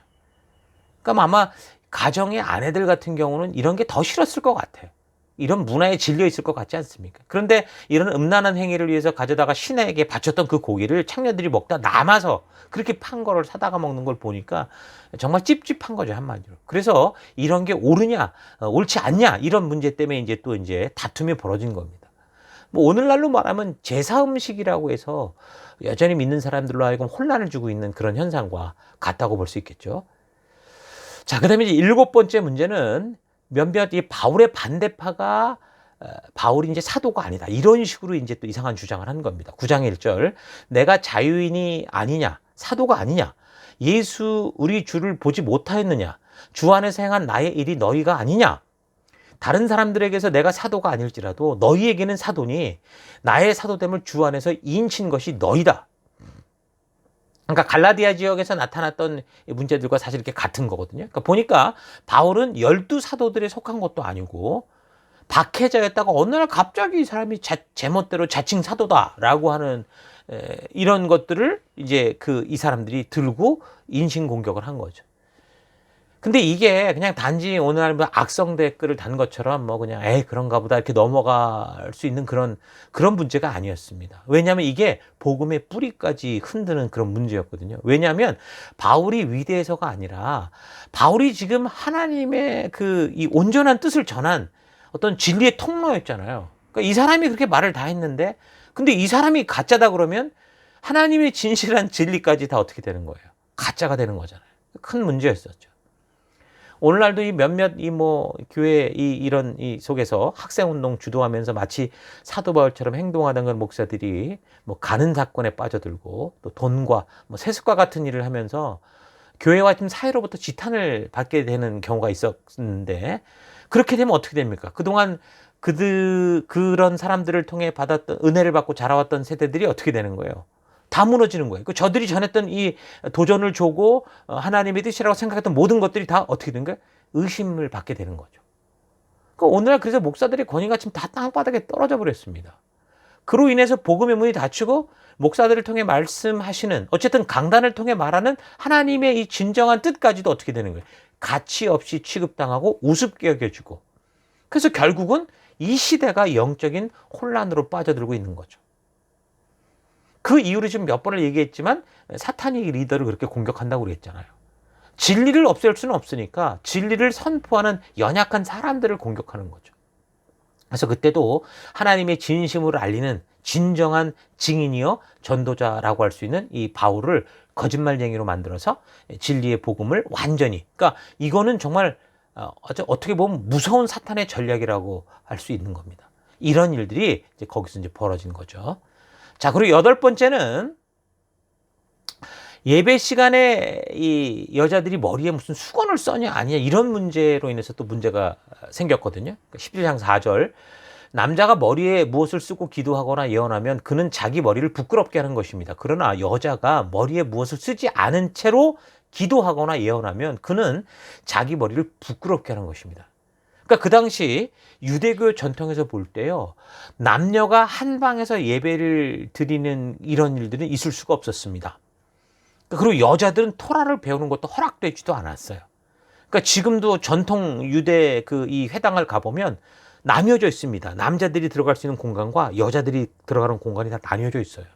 그러니까 아마 가정의 아내들 같은 경우는 이런 게 더 싫었을 것 같아요. 이런 문화에 질려 있을 것 같지 않습니까? 그런데 이런 음란한 행위를 위해서 가져다가 신에게 바쳤던 그 고기를 창녀들이 먹다 남아서 그렇게 판 거를 사다가 먹는 걸 보니까 정말 찝찝한 거죠, 한마디로. 그래서 이런 게 옳으냐, 옳지 않냐 이런 문제 때문에 이제 또 이제 다툼이 벌어진 겁니다. 뭐 오늘날로 말하면 제사 음식이라고 해서 여전히 믿는 사람들로 하여금 혼란을 주고 있는 그런 현상과 같다고 볼 수 있겠죠. 자, 그다음에 이제 7번째 문제는 몇몇 이 바울의 반대파가 바울이 이제 사도가 아니다, 이런 식으로 이제 또 이상한 주장을 한 겁니다. 9장 1절. 내가 자유인이 아니냐, 사도가 아니냐, 예수 우리 주를 보지 못하였느냐, 주 안에서 행한 나의 일이 너희가 아니냐, 다른 사람들에게서 내가 사도가 아닐지라도 너희에게는 사도니 나의 사도됨을 주 안에서 인친 것이 너희다. 그러니까 갈라디아 지역에서 나타났던 문제들과 사실 이렇게 같은 거거든요. 그러니까 보니까 바울은 12사도들에 속한 것도 아니고 박해자였다가 어느 날 갑자기 이 사람이 제멋대로 자칭 사도다라고 하는 이런 것들을 이제 이 사람들이 들고 인신 공격을 한 거죠. 근데 이게 그냥 단지 오늘 뭐 악성 댓글을 단 것처럼 뭐 그냥 그런가 보다 이렇게 넘어갈 수 있는 그런 문제가 아니었습니다. 왜냐하면 이게 복음의 뿌리까지 흔드는 그런 문제였거든요. 왜냐하면 바울이 위대해서가 아니라 바울이 지금 하나님의 이 온전한 뜻을 전한 어떤 진리의 통로였잖아요. 그러니까 이 사람이 그렇게 말을 다 했는데 근데 이 사람이 가짜다 그러면 하나님의 진실한 진리까지 다 어떻게 되는 거예요? 가짜가 되는 거잖아요. 큰 문제였었죠. 오늘날도 이 몇몇 교회 이런 속에서 학생운동 주도하면서 마치 사도 바울처럼 행동하던 그런 목사들이 가는 사건에 빠져들고 또 돈과 세습과 같은 일을 하면서 교회와 지금 사회로부터 지탄을 받게 되는 경우가 있었는데 그렇게 되면 어떻게 됩니까? 그동안 그런 사람들을 통해 받았던 은혜를 받고 자라왔던 세대들이 어떻게 되는 거예요? 다 무너지는 거예요. 저들이 전했던 이 도전을 조고 하나님의 뜻이라고 생각했던 모든 것들이 다 어떻게 된 거예요? 의심을 받게 되는 거죠. 오늘날 그래서 목사들의 권위가 지금 다 땅바닥에 떨어져 버렸습니다. 그로 인해서 복음의 문이 닫히고 목사들을 통해 말씀하시는 어쨌든 강단을 통해 말하는 하나님의 이 진정한 뜻까지도 어떻게 되는 거예요? 가치 없이 취급당하고 우습게 여겨지고 그래서 결국은 이 시대가 영적인 혼란으로 빠져들고 있는 거죠. 그 이유로 지금 몇 번을 얘기했지만 사탄이 리더를 그렇게 공격한다고 그랬잖아요. 진리를 없앨 수는 없으니까 진리를 선포하는 연약한 사람들을 공격하는 거죠. 그래서 그때도 하나님의 진심을 알리는 진정한 증인이요 전도자라고 할 수 있는 이 바울을 거짓말쟁이로 만들어서 진리의 복음을 완전히 그러니까 이거는 정말 어떻게 보면 무서운 사탄의 전략이라고 할 수 있는 겁니다. 이런 일들이 이제 거기서 이제 벌어진 거죠. 자, 그리고 8번째는 예배 시간에 이 여자들이 머리에 무슨 수건을 써냐 아니냐 이런 문제로 인해서 또 문제가 생겼거든요. 11장 4절 남자가 머리에 무엇을 쓰고 기도하거나 예언하면 그는 자기 머리를 부끄럽게 하는 것입니다. 그러나 여자가 머리에 무엇을 쓰지 않은 채로 기도하거나 예언하면 그는 자기 머리를 부끄럽게 하는 것입니다. 그러니까 그 당시 유대교 전통에서 볼 때요. 남녀가 한 방에서 예배를 드리는 이런 일들은 있을 수가 없었습니다. 그리고 여자들은 토라를 배우는 것도 허락되지도 않았어요. 그러니까 지금도 전통 유대 이 회당을 가보면 나뉘어져 있습니다. 남자들이 들어갈 수 있는 공간과 여자들이 들어가는 공간이 다 나뉘어져 있어요.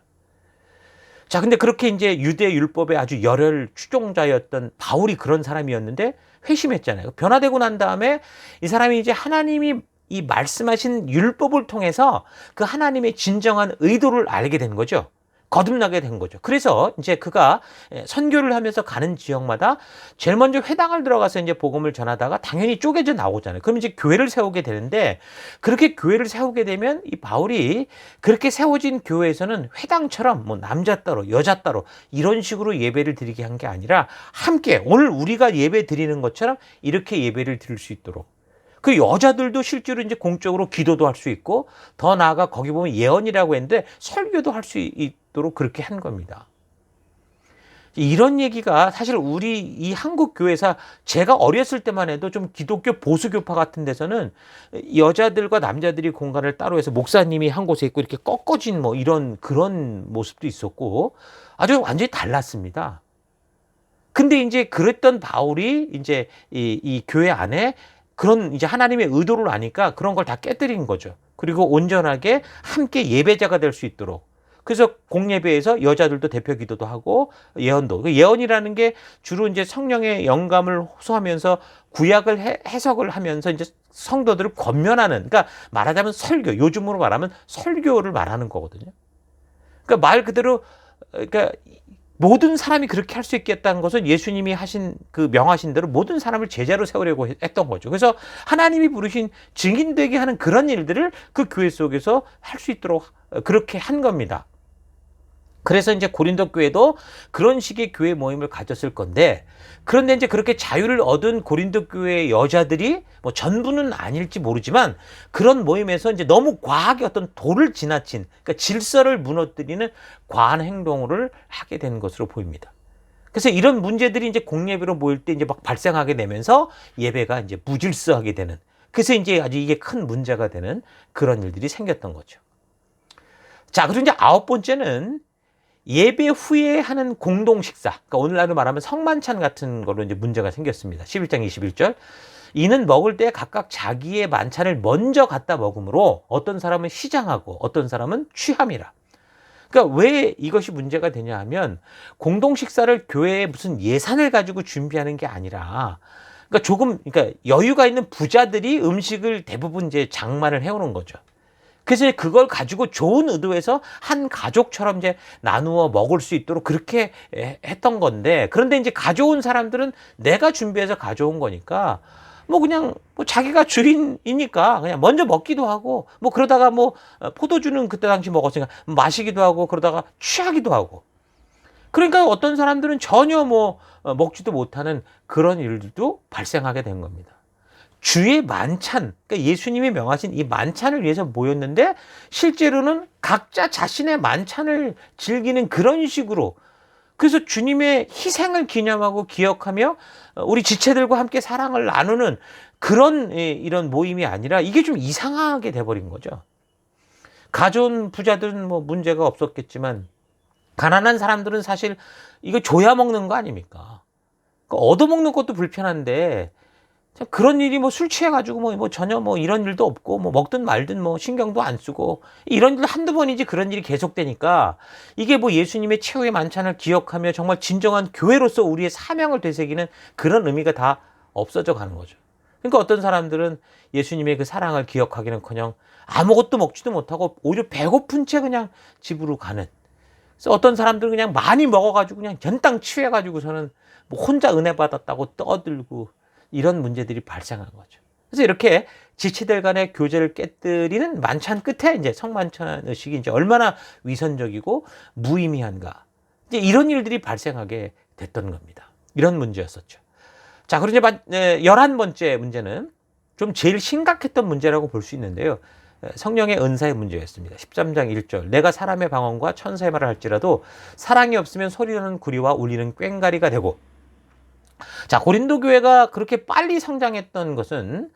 자, 근데 그렇게 이제 유대 율법의 아주 열혈 추종자였던 바울이 그런 사람이었는데 회심했잖아요. 변화되고 난 다음에 이 사람이 이제 하나님이 이 말씀하신 율법을 통해서 그 하나님의 진정한 의도를 알게 된 거죠. 거듭나게 된 거죠. 그래서 이제 그가 선교를 하면서 가는 지역마다 제일 먼저 회당을 들어가서 이제 복음을 전하다가 당연히 쪼개져 나오잖아요. 그럼 이제 교회를 세우게 되는데 그렇게 교회를 세우게 되면 이 바울이 그렇게 세워진 교회에서는 회당처럼 남자 따로 여자 따로 이런 식으로 예배를 드리게 한 게 아니라 함께 오늘 우리가 예배 드리는 것처럼 이렇게 예배를 드릴 수 있도록 그 여자들도 실제로 이제 공적으로 기도도 할 수 있고 더 나아가 거기 보면 예언이라고 했는데 설교도 할 수 있도록 그렇게 한 겁니다. 이런 얘기가 사실 우리 이 한국 교회사 제가 어렸을 때만 해도 좀 기독교 보수교파 같은 데서는 여자들과 남자들이 공간을 따로 해서 목사님이 한 곳에 있고 이렇게 꺾어진 이런 그런 모습도 있었고 아주 완전히 달랐습니다. 근데 이제 그랬던 바울이 이제 이 교회 안에 그런 이제 하나님의 의도를 아니까 그런 걸 다 깨뜨린 거죠. 그리고 온전하게 함께 예배자가 될 수 있도록. 그래서 공예배에서 여자들도 대표 기도도 하고 예언도. 예언이라는 게 주로 이제 성령의 영감을 호소하면서 구약을 해석을 하면서 이제 성도들을 권면하는, 그러니까 말하자면 설교, 요즘으로 말하면 설교를 말하는 거거든요. 그러니까 말 그대로, 그러니까 모든 사람이 그렇게 할 수 있겠다는 것은 예수님이 하신 그 명하신 대로 모든 사람을 제자로 세우려고 했던 거죠. 그래서 하나님이 부르신 증인되게 하는 그런 일들을 그 교회 속에서 할 수 있도록 그렇게 한 겁니다. 그래서 이제 고린도 교회도 그런 식의 교회 모임을 가졌을 건데, 그런데 이제 그렇게 자유를 얻은 고린도 교회 여자들이 뭐 전부는 아닐지 모르지만 그런 모임에서 이제 너무 과하게 어떤 도를 지나친, 그러니까 질서를 무너뜨리는 과한 행동을 하게 된 것으로 보입니다. 그래서 이런 문제들이 이제 공예배로 모일 때 이제 막 발생하게 되면서 예배가 이제 무질서하게 되는, 그래서 이제 아주 이게 큰 문제가 되는 그런 일들이 생겼던 거죠. 자, 그리고 이제 9번째는 예배 후에 하는 공동 식사. 그러니까 오늘날로 말하면 성만찬 같은 거로 이제 문제가 생겼습니다. 11장 21절. 이는 먹을 때 각각 자기의 만찬을 먼저 갖다 먹으므로 어떤 사람은 시장하고 어떤 사람은 취함이라. 그러니까 왜 이것이 문제가 되냐 하면, 공동 식사를 교회에 무슨 예산을 가지고 준비하는 게 아니라, 그러니까 여유가 있는 부자들이 음식을 대부분 이제 장만을 해오는 거죠. 그래서 그걸 가지고 좋은 의도에서 한 가족처럼 이제 나누어 먹을 수 있도록 그렇게 했던 건데, 그런데 이제 가져온 사람들은 내가 준비해서 가져온 거니까 뭐 그냥 뭐 자기가 주인이니까 그냥 먼저 먹기도 하고, 뭐 그러다가 뭐 포도주는 그때 당시 먹었으니까 마시기도 하고, 그러다가 취하기도 하고. 그러니까 어떤 사람들은 전혀 뭐 먹지도 못하는 그런 일들도 발생하게 된 겁니다. 주의 만찬, 그러니까 예수님이 명하신 이 만찬을 위해서 모였는데 실제로는 각자 자신의 만찬을 즐기는 그런 식으로, 그래서 주님의 희생을 기념하고 기억하며 우리 지체들과 함께 사랑을 나누는 그런 이런 모임이 아니라 이게 좀 이상하게 돼버린 거죠. 가져온 부자들은 뭐 문제가 없었겠지만 가난한 사람들은 사실 이거 줘야 먹는 거 아닙니까? 그러니까 얻어먹는 것도 불편한데 그런 일이 뭐 술 취해가지고 뭐 전혀 뭐 이런 일도 없고 뭐 먹든 말든 뭐 신경도 안 쓰고 이런 일 한두 번이지, 그런 일이 계속되니까 이게 뭐 예수님의 최후의 만찬을 기억하며 정말 진정한 교회로서 우리의 사명을 되새기는 그런 의미가 다 없어져 가는 거죠. 그러니까 어떤 사람들은 예수님의 그 사랑을 기억하기는커녕 아무것도 먹지도 못하고 오히려 배고픈 채 그냥 집으로 가는. 그래서 어떤 사람들은 그냥 많이 먹어가지고 그냥 연땅 취해가지고서는 뭐 혼자 은혜 받았다고 떠들고, 이런 문제들이 발생한 거죠. 그래서 이렇게 지체들 간의 교제를 깨뜨리는 만찬 끝에 이제 성만찬 의식이 이제 얼마나 위선적이고 무의미한가, 이제 이런 일들이 발생하게 됐던 겁니다. 이런 문제였었죠. 자, 그리고 이제 11번째 문제는 좀 제일 심각했던 문제라고 볼 수 있는데요. 성령의 은사의 문제였습니다. 13장 1절. 내가 사람의 방언과 천사의 말을 할지라도 사랑이 없으면 소리나는 구리와 울리는 꽹과리가 되고. 자, 고린도 교회가 그렇게 빨리 성장했던 것은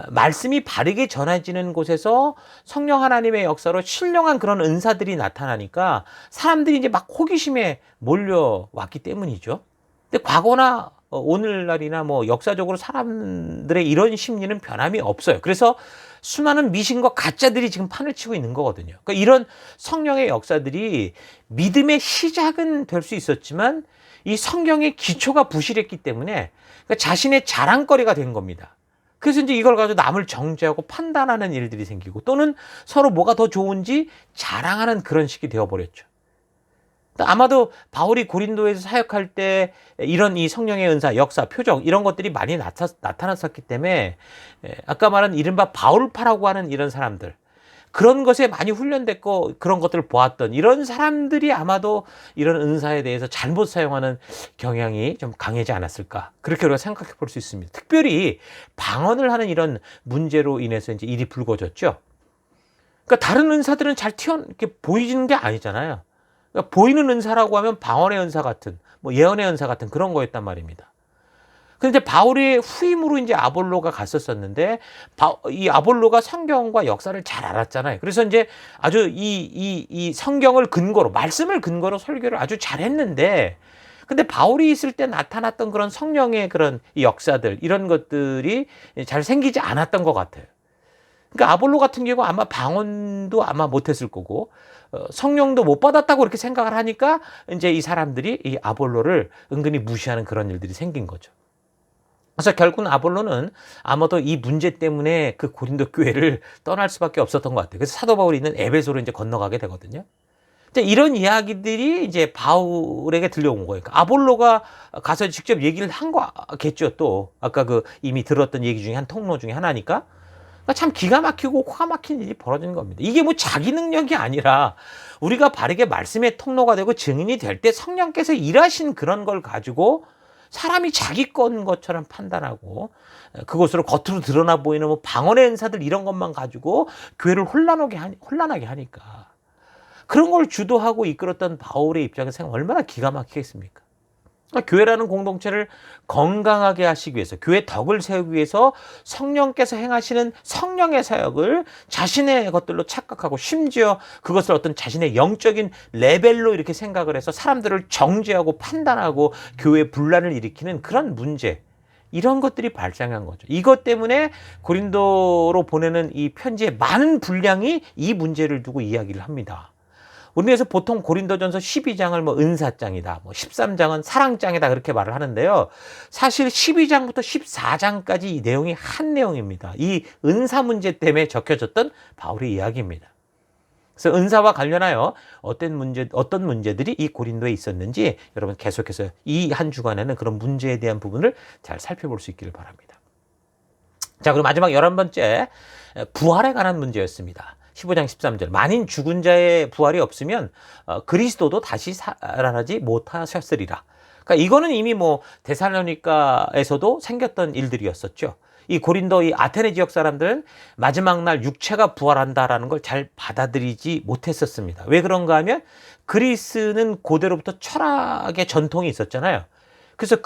말씀이 바르게 전해지는 곳에서 성령 하나님의 역사로 신령한 그런 은사들이 나타나니까 사람들이 이제 막 호기심에 몰려왔기 때문이죠. 근데 과거나 오늘날이나 뭐 역사적으로 사람들의 이런 심리는 변함이 없어요. 그래서 수많은 미신과 가짜들이 지금 판을 치고 있는 거거든요. 그러니까 이런 성령의 역사들이 믿음의 시작은 될 수 있었지만 이 성경의 기초가 부실했기 때문에 그러니까 자신의 자랑거리가 된 겁니다. 그래서 이제 이걸 가지고 남을 정죄하고 판단하는 일들이 생기고, 또는 서로 뭐가 더 좋은지 자랑하는 그런 식이 되어버렸죠. 아마도 바울이 고린도에서 사역할 때 이런 이 성령의 은사, 역사, 표적 이런 것들이 많이 나타났었기 때문에 아까 말한 이른바 바울파라고 하는 이런 사람들, 그런 것에 많이 훈련됐고 그런 것들을 보았던 이런 사람들이 아마도 이런 은사에 대해서 잘못 사용하는 경향이 좀 강하지 않았을까, 그렇게 우리가 생각해 볼 수 있습니다. 특별히 방언을 하는 이런 문제로 인해서 이제 일이 불거졌죠. 그러니까 다른 은사들은 잘 이렇게 보이는 게 아니잖아요. 그러니까 보이는 은사라고 하면 방언의 은사 같은, 뭐 예언의 은사 같은 그런 거였단 말입니다. 근데 바울의 후임으로 이제 아볼로가 갔었었는데, 이 아볼로가 성경과 역사를 잘 알았잖아요. 그래서 이제 아주 이 성경을 근거로, 말씀을 근거로 설교를 아주 잘했는데, 근데 바울이 있을 때 나타났던 그런 성령의 그런 역사들, 이런 것들이 잘 생기지 않았던 것 같아요. 그러니까 아볼로 같은 경우 아마 방언도 아마 못했을 거고, 성령도 못 받았다고 이렇게 생각을 하니까 이제 이 사람들이 이 아볼로를 은근히 무시하는 그런 일들이 생긴 거죠. 그래서 결국은 아볼로는 아마도 이 문제 때문에 그 고린도 교회를 떠날 수밖에 없었던 것 같아요. 그래서 사도 바울이 있는 에베소로 이제 건너가게 되거든요. 이런 이야기들이 이제 바울에게 들려온 거예요. 그러니까 아볼로가 가서 직접 얘기를 한 거겠죠. 또 아까 그 이미 들었던 얘기 중에 한 통로 중에 하나니까. 그러니까 참 기가 막히고 코가 막힌 일이 벌어지는 겁니다. 이게 뭐 자기 능력이 아니라 우리가 바르게 말씀의 통로가 되고 증인이 될 때 성령께서 일하신 그런 걸 가지고 사람이 자기 건 것처럼 판단하고 그것으로 겉으로 드러나 보이는 뭐 방언의 은사들 이런 것만 가지고 교회를 혼란하게 하니까 그런 걸 주도하고 이끌었던 바울의 입장에서 얼마나 기가 막히겠습니까? 그러니까 교회라는 공동체를 건강하게 하시기 위해서 교회 덕을 세우기 위해서 성령께서 행하시는 성령의 사역을 자신의 것들로 착각하고 심지어 그것을 어떤 자신의 영적인 레벨로 이렇게 생각을 해서 사람들을 정죄하고 판단하고 교회 분란을 일으키는 그런 문제, 이런 것들이 발생한 거죠. 이것 때문에 고린도로 보내는 이 편지의 많은 분량이 이 문제를 두고 이야기를 합니다. 우리에서 보통 고린도전서 12장을 뭐 은사장이다, 뭐 13장은 사랑장이다 그렇게 말을 하는데요. 사실 12장부터 14장까지 이 내용이 한 내용입니다. 이 은사 문제 때문에 적혀졌던 바울의 이야기입니다. 그래서 은사와 관련하여 어떤 문제들이 이 고린도에 있었는지 여러분 계속해서 이 한 주간에는 그런 문제에 대한 부분을 잘 살펴볼 수 있기를 바랍니다. 자, 그리고 마지막 11번째, 부활에 관한 문제였습니다. 15장 13절. 만인 죽은 자의 부활이 없으면 그리스도도 다시 살아나지 못하셨으리라. 그러니까 이거는 이미 뭐 데살로니가에서도 생겼던 일들이었었죠. 이 고린도 이 아테네 지역 사람들은 마지막 날 육체가 부활한다라는 걸 잘 받아들이지 못했었습니다. 왜 그런가 하면 그리스는 고대로부터 철학의 전통이 있었잖아요. 그래서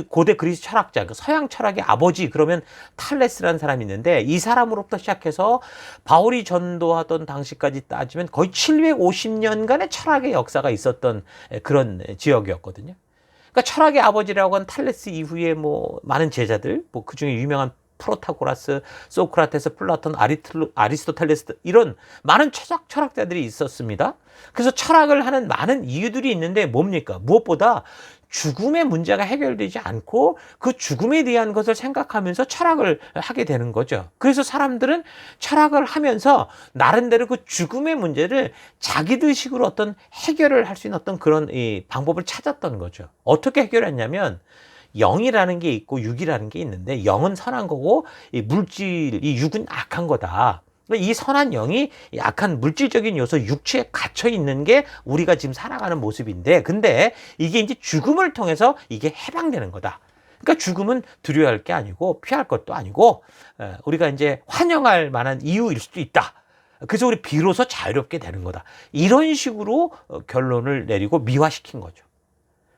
고대 그리스 철학자, 서양 철학의 아버지 그러면 탈레스라는 사람이 있는데 이 사람으로부터 시작해서 바울이 전도하던 당시까지 따지면 거의 750년간의 철학의 역사가 있었던 그런 지역이었거든요. 그러니까 철학의 아버지라고 한 탈레스 이후에 뭐 많은 제자들, 뭐 그중에 유명한 프로타고라스, 소크라테스, 플라톤, 아리스토텔레스 이런 많은 철학자들이 있었습니다. 그래서 철학을 하는 많은 이유들이 있는데 뭡니까? 무엇보다 죽음의 문제가 해결되지 않고 그 죽음에 대한 것을 생각하면서 철학을 하게 되는 거죠. 그래서 사람들은 철학을 하면서 나름대로 그 죽음의 문제를 자기들 식으로 어떤 해결을 할 수 있는 어떤 그런 방법을 찾았던 거죠. 어떻게 해결했냐면 영이라는 게 있고 육이라는 게 있는데 영은 선한 거고 이 육은 악한 거다. 이 선한 영이 약한 물질적인 요소 육체에 갇혀 있는 게 우리가 지금 살아가는 모습인데 근데 이게 이제 죽음을 통해서 이게 해방되는 거다. 그러니까 죽음은 두려워할 게 아니고 피할 것도 아니고 우리가 이제 환영할 만한 이유일 수도 있다. 그래서 우리 비로소 자유롭게 되는 거다. 이런 식으로 결론을 내리고 미화시킨 거죠.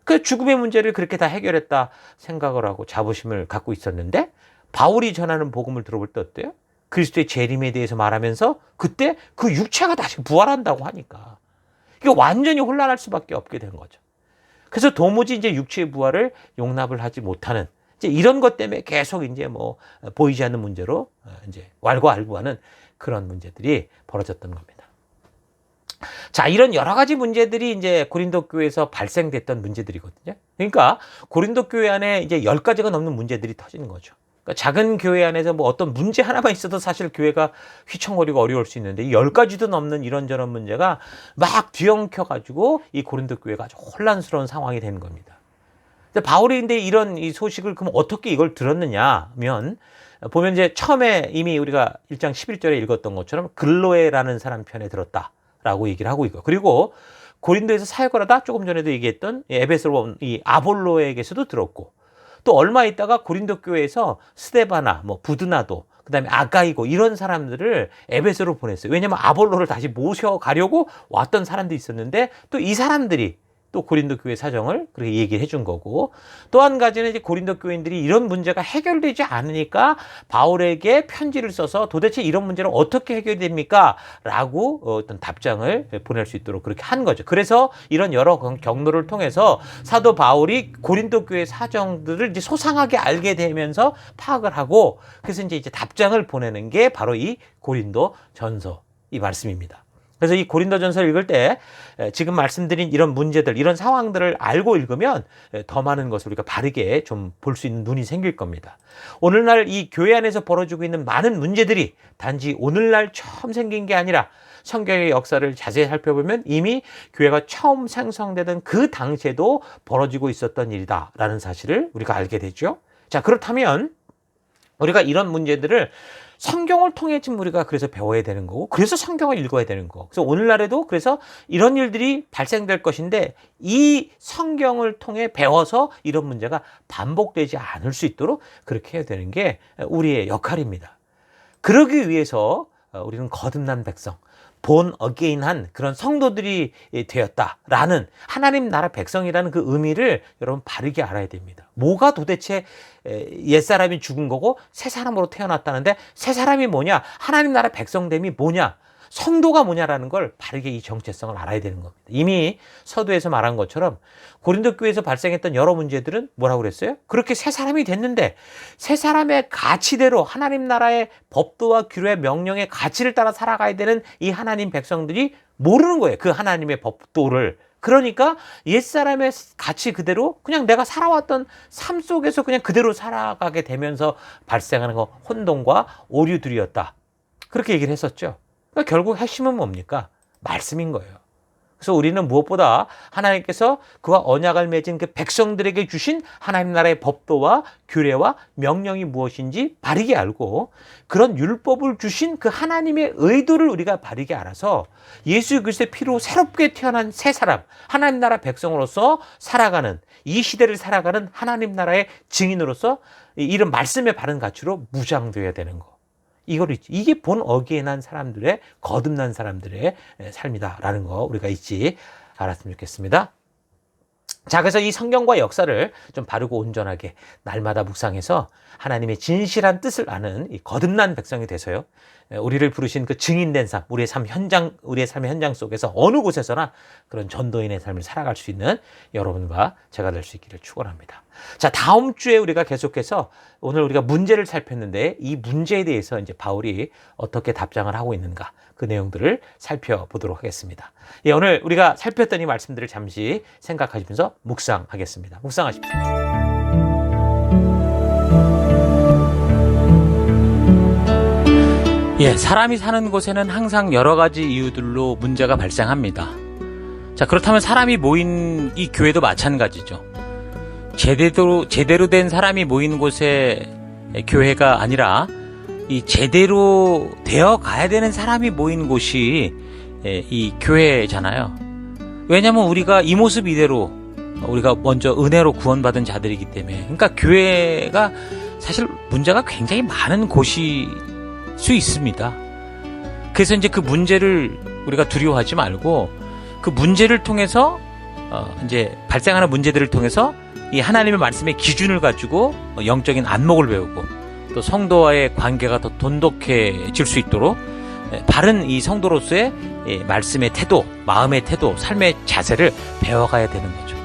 그 죽음의 문제를 그렇게 다 해결했다 생각을 하고 자부심을 갖고 있었는데 바울이 전하는 복음을 들어볼 때 어때요? 그리스도의 재림에 대해서 말하면서 그때 그 육체가 다시 부활한다고 하니까 이게 완전히 혼란할 수밖에 없게 된 거죠. 그래서 도무지 이제 육체의 부활을 용납을 하지 못하는 이제 이런 것 때문에 계속 이제 뭐 보이지 않는 문제로 이제 왈가왈부하는 그런 문제들이 벌어졌던 겁니다. 자, 이런 여러 가지 문제들이 이제 고린도 교회에서 발생됐던 문제들이거든요. 그러니까 고린도 교회 안에 이제 10가지가 넘는 문제들이 터지는 거죠. 그러니까 작은 교회 안에서 뭐 어떤 문제 하나만 있어도 사실 교회가 휘청거리고 어려울 수 있는데 10가지도 넘는 이런저런 문제가 막 뒤엉켜가지고 이 고린도 교회가 아주 혼란스러운 상황이 되는 겁니다. 바울이 근데 이런 이 소식을 그럼 어떻게 이걸 들었느냐 하면 보면 이제 처음에 이미 우리가 1장 11절에 읽었던 것처럼 글로에라는 사람 편에 들었다라고 얘기를 하고 있고 그리고 고린도에서 사역을 하다 조금 전에도 얘기했던 에베소로 이 아볼로에게서도 들었고 또 얼마 있다가 고린도 교회에서 스데바나, 뭐 부드나도, 그다음에 아가이고 이런 사람들을 에베소로 보냈어요. 왜냐하면 아볼로를 다시 모셔가려고 왔던 사람들이 있었는데 또 이 사람들이 또 고린도 교회 사정을 그렇게 얘기를 해준 거고 또 한 가지는 이제 고린도 교인들이 이런 문제가 해결되지 않으니까 바울에게 편지를 써서 도대체 이런 문제를 어떻게 해결됩니까? 라고 어떤 답장을 보낼 수 있도록 그렇게 한 거죠. 그래서 이런 여러 경로를 통해서 사도 바울이 고린도 교회 사정들을 이제 소상하게 알게 되면서 파악을 하고 그래서 이제 답장을 보내는 게 바로 이 고린도 전서 이 말씀입니다. 그래서 이 고린도전서를 읽을 때 지금 말씀드린 이런 문제들, 이런 상황들을 알고 읽으면 더 많은 것을 우리가 바르게 좀 볼 수 있는 눈이 생길 겁니다. 오늘날 이 교회 안에서 벌어지고 있는 많은 문제들이 단지 오늘날 처음 생긴 게 아니라 성경의 역사를 자세히 살펴보면 이미 교회가 처음 생성되던 그 당시에도 벌어지고 있었던 일이다라는 사실을 우리가 알게 되죠. 자, 그렇다면 우리가 이런 문제들을 성경을 통해 지금 우리가 그래서 배워야 되는 거고, 그래서 성경을 읽어야 되는 거. 그래서 오늘날에도 그래서 이런 일들이 발생될 것인데, 이 성경을 통해 배워서 이런 문제가 반복되지 않을 수 있도록 그렇게 해야 되는 게 우리의 역할입니다. 그러기 위해서 우리는 거듭난 백성, 본 어게인한 그런 성도들이 되었다라는 하나님 나라 백성이라는 그 의미를 여러분 바르게 알아야 됩니다. 뭐가 도대체 옛사람이 죽은 거고 새 사람으로 태어났다는데, 새 사람이 뭐냐, 하나님 나라 백성됨이 뭐냐, 성도가 뭐냐라는 걸 바르게 이 정체성을 알아야 되는 겁니다. 이미 서두에서 말한 것처럼 고린도 교회에서 발생했던 여러 문제들은 뭐라고 그랬어요? 그렇게 새 사람이 됐는데 새 사람의 가치대로 하나님 나라의 법도와 규례 명령의 가치를 따라 살아가야 되는 이 하나님 백성들이 모르는 거예요. 그 하나님의 법도를. 그러니까 옛사람의 가치 그대로 그냥 내가 살아왔던 삶 속에서 그냥 그대로 살아가게 되면서 발생하는 거 혼돈과 오류들이었다. 그렇게 얘기를 했었죠. 그러니까 결국 핵심은 뭡니까? 말씀인 거예요. 그래서 우리는 무엇보다 하나님께서 그와 언약을 맺은 그 백성들에게 주신 하나님 나라의 법도와 규례와 명령이 무엇인지 바르게 알고, 그런 율법을 주신 그 하나님의 의도를 우리가 바르게 알아서 예수 그리스도의 피로 새롭게 태어난 새 사람, 하나님 나라 백성으로서 살아가는, 이 시대를 살아가는 하나님 나라의 증인으로서 이런 말씀의 바른 가치로 무장되어야 되는 거. 이게 본 어게인한 사람들의, 거듭난 사람들의 삶이다라는 거 우리가 잊지 않았으면 좋겠습니다. 자, 그래서 이 성경과 역사를 좀 바르고 온전하게 날마다 묵상해서 하나님의 진실한 뜻을 아는 이 거듭난 백성이 돼서요, 우리를 부르신 그 증인된 삶, 우리의 삶의 현장 속에서 어느 곳에서나 그런 전도인의 삶을 살아갈 수 있는 여러분과 제가 될 수 있기를 축원합니다. 자, 다음 주에 우리가 계속해서, 오늘 우리가 문제를 살폈는데 이 문제에 대해서 이제 바울이 어떻게 답장을 하고 있는가, 그 내용들을 살펴보도록 하겠습니다. 예, 오늘 우리가 살폈던 이 말씀들을 잠시 생각하시면서 묵상하겠습니다. 묵상하십시오. 예, 사람이 사는 곳에는 항상 여러 가지 이유들로 문제가 발생합니다. 자, 그렇다면 사람이 모인 이 교회도 마찬가지죠. 제대로 된 사람이 모인 곳에 교회가 아니라 이 제대로 되어 가야 되는 사람이 모인 곳이 이 교회잖아요. 왜냐하면 우리가 이 모습 이대로 우리가 먼저 은혜로 구원받은 자들이기 때문에. 그러니까 교회가 사실 문제가 굉장히 많은 곳이 수 있습니다. 그래서 이제 그 문제를 우리가 두려워하지 말고, 그 문제를 통해서 이제 발생하는 문제들을 통해서 이 하나님의 말씀의 기준을 가지고 영적인 안목을 배우고, 또 성도와의 관계가 더 돈독해질 수 있도록 바른 이 성도로서의 말씀의 태도, 마음의 태도, 삶의 자세를 배워가야 되는 거죠.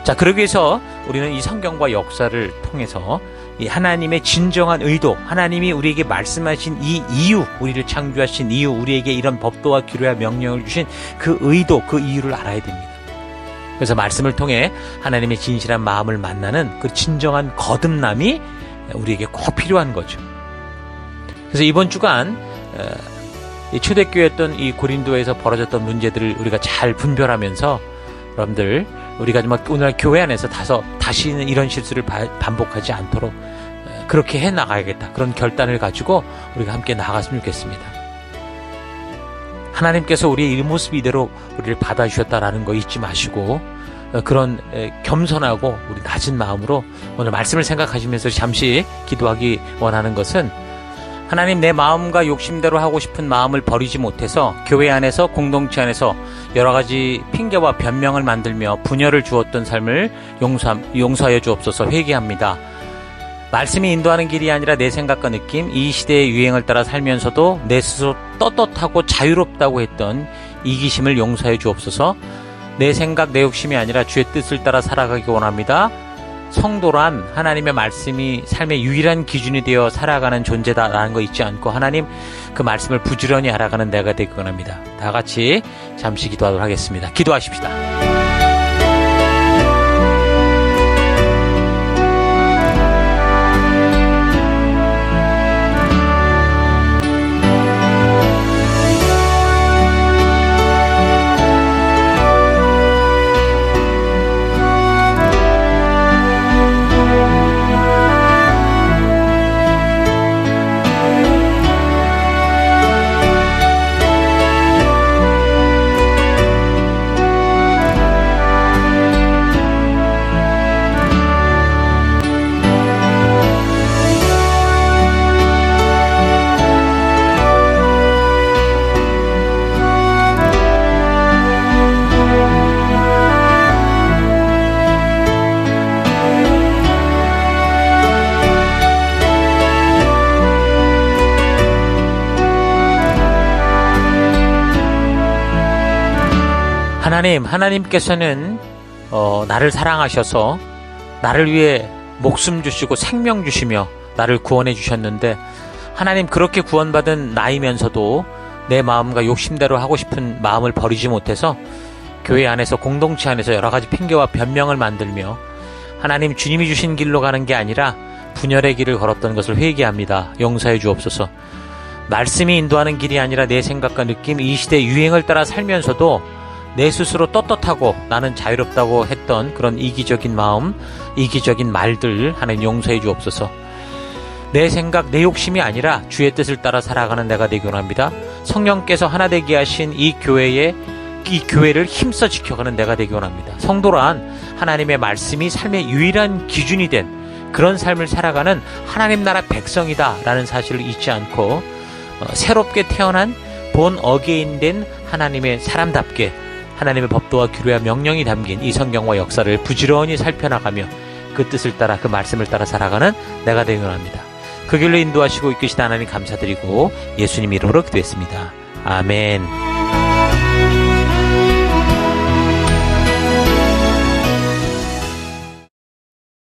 자, 그러기 위해서 우리는 이 성경과 역사를 통해서 이 하나님의 진정한 의도, 하나님이 우리에게 말씀하신 이 이유, 우리를 창조하신 이유, 우리에게 이런 법도와 규례와 명령을 주신 그 의도, 그 이유를 알아야 됩니다. 그래서 말씀을 통해 하나님의 진실한 마음을 만나는 그 진정한 거듭남이 우리에게 꼭 필요한 거죠. 그래서 이번 주간 초대교회였던 이 고린도에서 벌어졌던 문제들을 우리가 잘 분별하면서, 여러분들 우리가 오늘 교회 안에서 다시는 이런 실수를 반복하지 않도록 그렇게 해나가야겠다, 그런 결단을 가지고 우리가 함께 나아갔으면 좋겠습니다. 하나님께서 우리의 이 모습 이대로 우리를 받아주셨다라는 거 잊지 마시고, 그런 겸손하고 우리 낮은 마음으로 오늘 말씀을 생각하시면서 잠시 기도하기 원하는 것은, 하나님, 내 마음과 욕심대로 하고 싶은 마음을 버리지 못해서 교회 안에서, 공동체 안에서 여러 가지 핑계와 변명을 만들며 분열을 주었던 삶을 용서하여 주옵소서. 회개합니다. 말씀이 인도하는 길이 아니라 내 생각과 느낌, 이 시대의 유행을 따라 살면서도 내 스스로 떳떳하고 자유롭다고 했던 이기심을 용서해 주옵소서. 내 생각, 내 욕심이 아니라 주의 뜻을 따라 살아가기 원합니다. 성도란 하나님의 말씀이 삶의 유일한 기준이 되어 살아가는 존재다라는 거 잊지 않고, 하나님 그 말씀을 부지런히 알아가는 내가 되기 원합니다. 다 같이 잠시 기도하도록 하겠습니다. 기도하십시다. 하나님께서는 나를 사랑하셔서 나를 위해 목숨 주시고 생명 주시며 나를 구원해 주셨는데, 하나님 그렇게 구원받은 나이면서도 내 마음과 욕심대로 하고 싶은 마음을 버리지 못해서 교회 안에서, 공동체 안에서 여러 가지 핑계와 변명을 만들며 하나님 주님이 주신 길로 가는 게 아니라 분열의 길을 걸었던 것을 회개합니다. 용서해 주옵소서. 말씀이 인도하는 길이 아니라 내 생각과 느낌, 이 시대 유행을 따라 살면서도 내 스스로 떳떳하고 나는 자유롭다고 했던 그런 이기적인 마음, 이기적인 말들 하나님 용서해 주옵소서. 내 생각, 내 욕심이 아니라 주의 뜻을 따라 살아가는 내가 되기 원합니다. 성령께서 하나 되게 하신 이 교회를 힘써 지켜가는 내가 되기 원합니다. 성도란 하나님의 말씀이 삶의 유일한 기준이 된 그런 삶을 살아가는 하나님 나라 백성이다 라는 사실을 잊지 않고, 새롭게 태어난 본 어게인 된 하나님의 사람답게 하나님의 법도와 규례와 명령이 담긴 이 성경과 역사를 부지런히 살펴나가며 그 뜻을 따라, 그 말씀을 따라 살아가는 내가 되기 원합니다. 그 길로 인도하시고 이끄시다 하나님 감사드리고 예수님 이름으로 기도했습니다. 아멘.